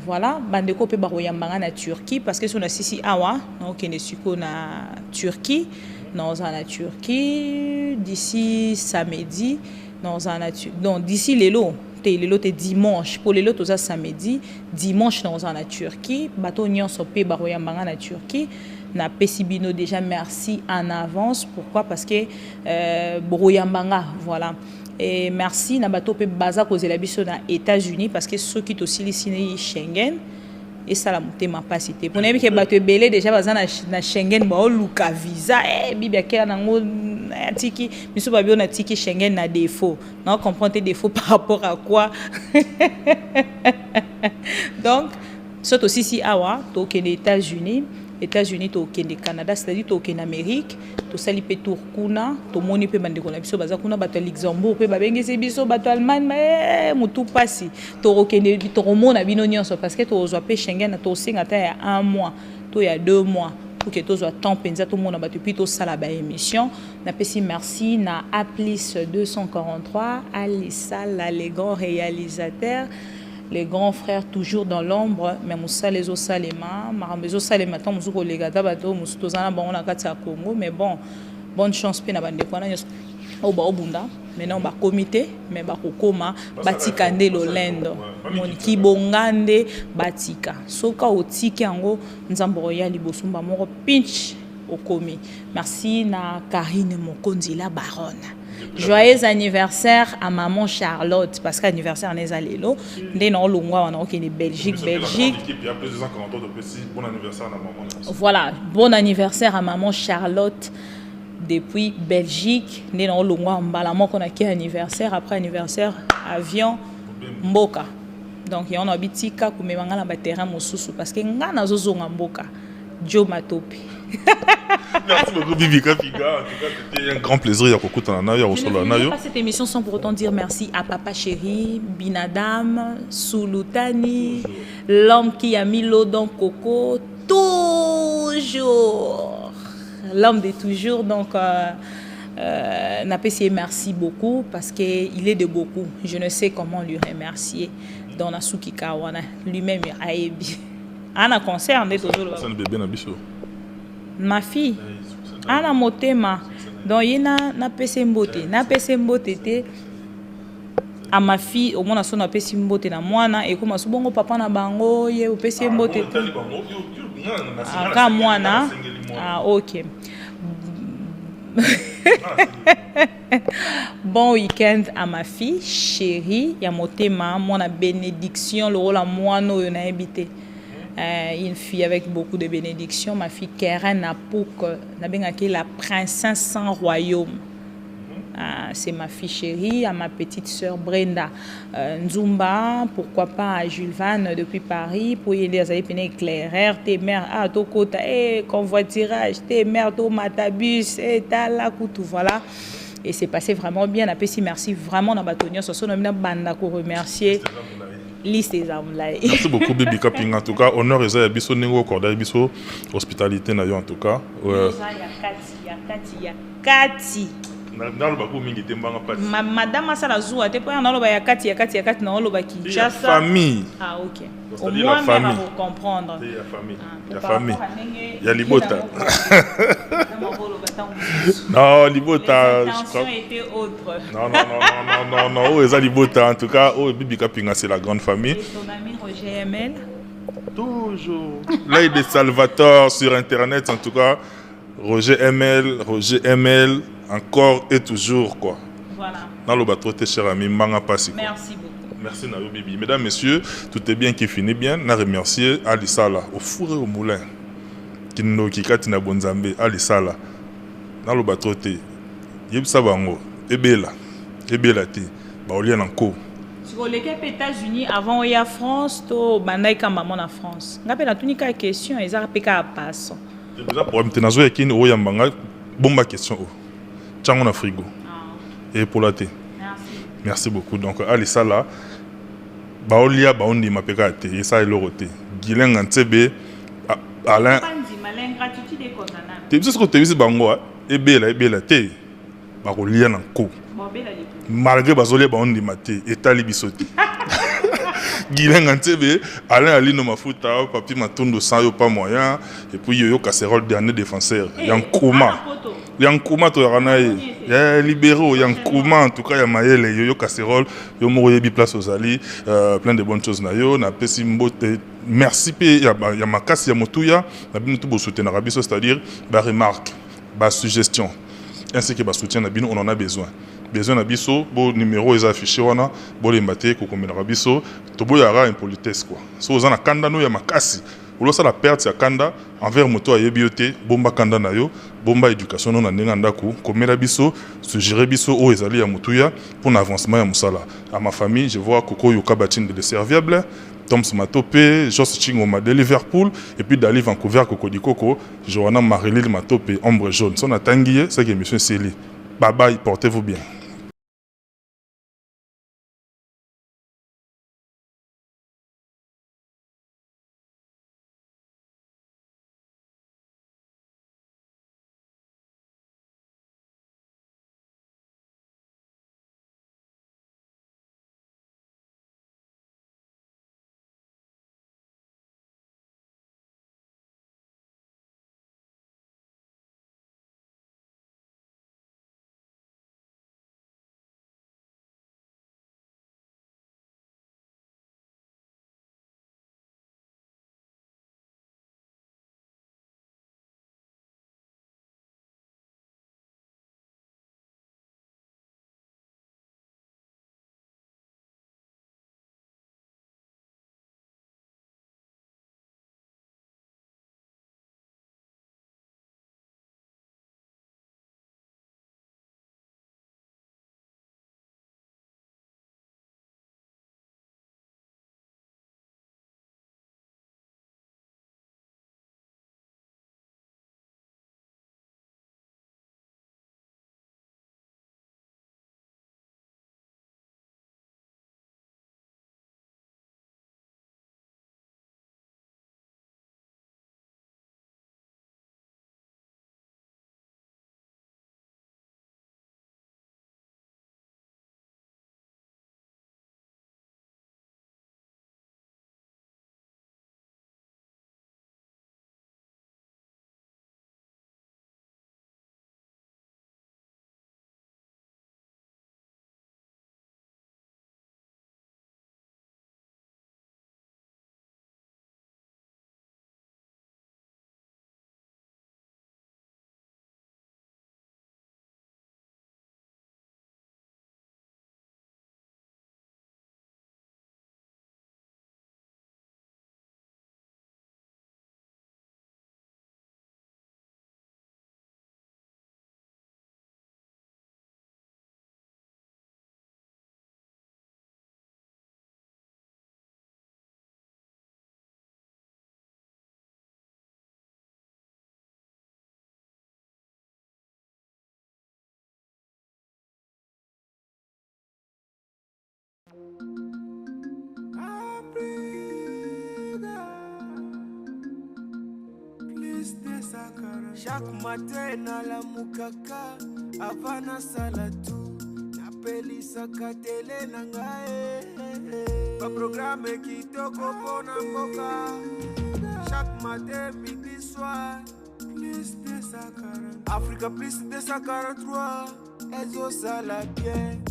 Voilà, bandeko pe baroyambanga na Turquie parce que son asisi awa, donc on est suko na Turquie, dans la Turquie d'ici samedi, donc d'ici lelo te dimanche pour lelo toza samedi, dimanche dans la Turquie, bato nyonso pe baroyambanga na Turquie. Na pesibino déjà merci en avance pourquoi parce que Boroyambanga voilà et merci na bato pe baza kozela biso na États-Unis parce que ceux qui aussi les Schengen et ça la monter ma pasité pour que bato belé déjà baza na Schengen ba luka visa bibia kera nango tiki miso ba bio na tiki Schengen na défaut non comprendre défaut par rapport à quoi donc c'est aussi si awa to que les États-Unis to Kenya Canada c'est-à-dire to Kenya Amérique to sali pe Turkuna to moni pe bandeko na biso baza kuna bato Luxembourg pe babengese biso bato Allemagne mutu pasi to Kenya to mona bino nyonso parce que to zo pe Schengen to singa ta ya 1 mois to ya 2 mois pour que to zo temps penza to mona bato puis to sala ba émission na pesi merci na Aplis 243 Alissa les grands réalisateurs. Les grands frères toujours dans l'ombre mais Moussa les Osalema Marambezo Salema tant Moussou Legata bato Moussou Tozana bon na kati ya Congo mais bon bonne chance pe na bande kwana au ba obunda maintenant ba comité mais ba kokoma batika nde lolendo moniki bongande batika soka otiki yango nzambo ya libosumba moko pinch okomi merci na Karine Mokonzi la baronne. Joyeux anniversaire à maman Charlotte parce qu'anniversaire n'est à l'élo. Dès non longwa on a qui est Belgique. Il y a plus de 240 ans de précis. Bon anniversaire à maman. Voilà, bon anniversaire à maman Charlotte depuis Belgique. Dès non longwa on bala qu'on a qui anniversaire après anniversaire avion Mboka. Donc il y a un habitika comme mangala ba terrain mosusu parce que ngana zozo Mboka. Joe Matopi. Merci beaucoup Bibika Figa. En tout cas, c'était un grand plaisir. Il y a beaucoup de temps. Il y a aussi Je ne finis pas cette émission sans pour autant dire merci à Papa Chéri, Binadam, Sulutani, l'homme qui a mis l'eau dans Coco, toujours. L'homme de toujours. Donc, Napessier, merci beaucoup parce qu'il est de beaucoup. Je ne sais comment lui remercier. Dans Nasuki Kawana, lui-même, il a concert. C'est un bébé Nabiso. Ma fille. ana motema donc ye na pese mbote na pese mbote te à ma fille au moins son apesi mbote na mwana et comme so bongo papa na bango ye opesi mbote te aka mwana OK. Bon week-end à ma fille chérie ya motema mwana bénédiction le rôle à mwana oyo na habité. Une fille avec beaucoup de bénédictions, ma fille Keren Napouk, la princesse sans royaume. C'est ma fille chérie, à ma petite sœur Brenda Nzumba, pourquoi pas à Jules Van depuis Paris, pour y aller à éclaireur, tes mères à Tokota, convoiturage, tes mères au Matabus, et la coutou, voilà. Et c'est passé vraiment bien. Merci vraiment dans Batonio, ce sont nos banda pour remercier. Merci beaucoup Bibi Kaping, en tout cas honneur et ça biso nengo corda biso hospitalité na yo en tout cas Kati dans le bakou mingi tembanga pati madame asala zuwa te po na loba ya kati na loba Kinshasa famille OK au moins la famille pour comprendre la famille ya libota non libota je crois était autre non oh eza libota en tout cas oh Bibi Kapinga c'est la grande famille et ton ami Roger ML toujours l'œil de Salvatore sur internet en tout cas Roger ML encore et toujours quoi. Voilà. Dans le bateau, tes chers amis, Manga Passi. Merci beaucoup. Merci Nayo Bibi. Mesdames, messieurs, tout est bien qui finit bien. Na remercier Alisala au four et au moulin. Qui nous qui katina bonzambe Alisala. Dans le bateau te. Yebsa bango. Ebela te. Ba olien encore. Sur les États-Unis avant il y a France, to bandai maman en France. Ngapela tunika question ezara peka passe. Déjà pour mtenazo yakini o yambanga bomba question o. Tchango na frigo. Et pour la thé. Merci beaucoup. Donc, Alissa là, Baolia, Baondi, ma pekate, et ça est l'oroté. Guilen Antebe, Alain. Tu sais ce que tu as vu, Bango, et Bella, té. Baolia nan ko. Malgré Bazolia, Baondi, maté, et Talibisoté. Guilen Antebe, Alain Alino Mafuta, Papi Matondo, sans yo pas moyen, et puis yo casserole dernier défenseur. Yankouma. Yankouma to yaranaye ya libéraux Yankouma en tout cas ya mayele yo casserole yo moyebi place aux ali plein de bonnes choses na yo na pesi mbote merci pe ya makasi ya motuya na bino tout bo soutenir rabiso c'est-à-dire ba remarque ba suggestion ainsi que ba soutien na bino on en a besoin na biso bo numéro est affiché wana bo le mbate ko komela rabiso to bo yara impolitesse quoi so ozana kanda no ya makasi ulosa la perte ya kanda envers moto ayebiote bomba kanda na yo bomba éducation non na ndaku komela biso suggérer biso o ezali ya mutuya pour l'avancement ya musala à ma famille je vois Koko Yoka Batine de serviable Toms Matope Joss Chingoma de Liverpool et puis Dali Vancouver Koko Dikoko Johanna Marilyn Matope Ombre Jaune son atangié c'est que monsieur Célie bye bye portez-vous bien. Chaque matin nalamukaka avana sala tu napelisaka tele na ngai baprogramme kitoko pona mboka chaque matin midi soir plus 240 Africa plus 243 ezosala bien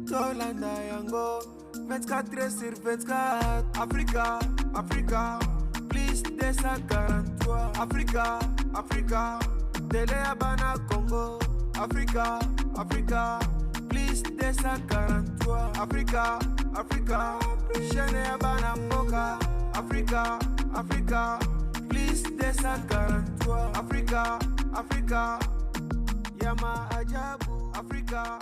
tolanda yango 24/24 Africa plus 243 Africa tele ya bana Congo Africa plus 243 Africa chaîne ya bana mboka Africa plus 243 Africa ya maajabu Africa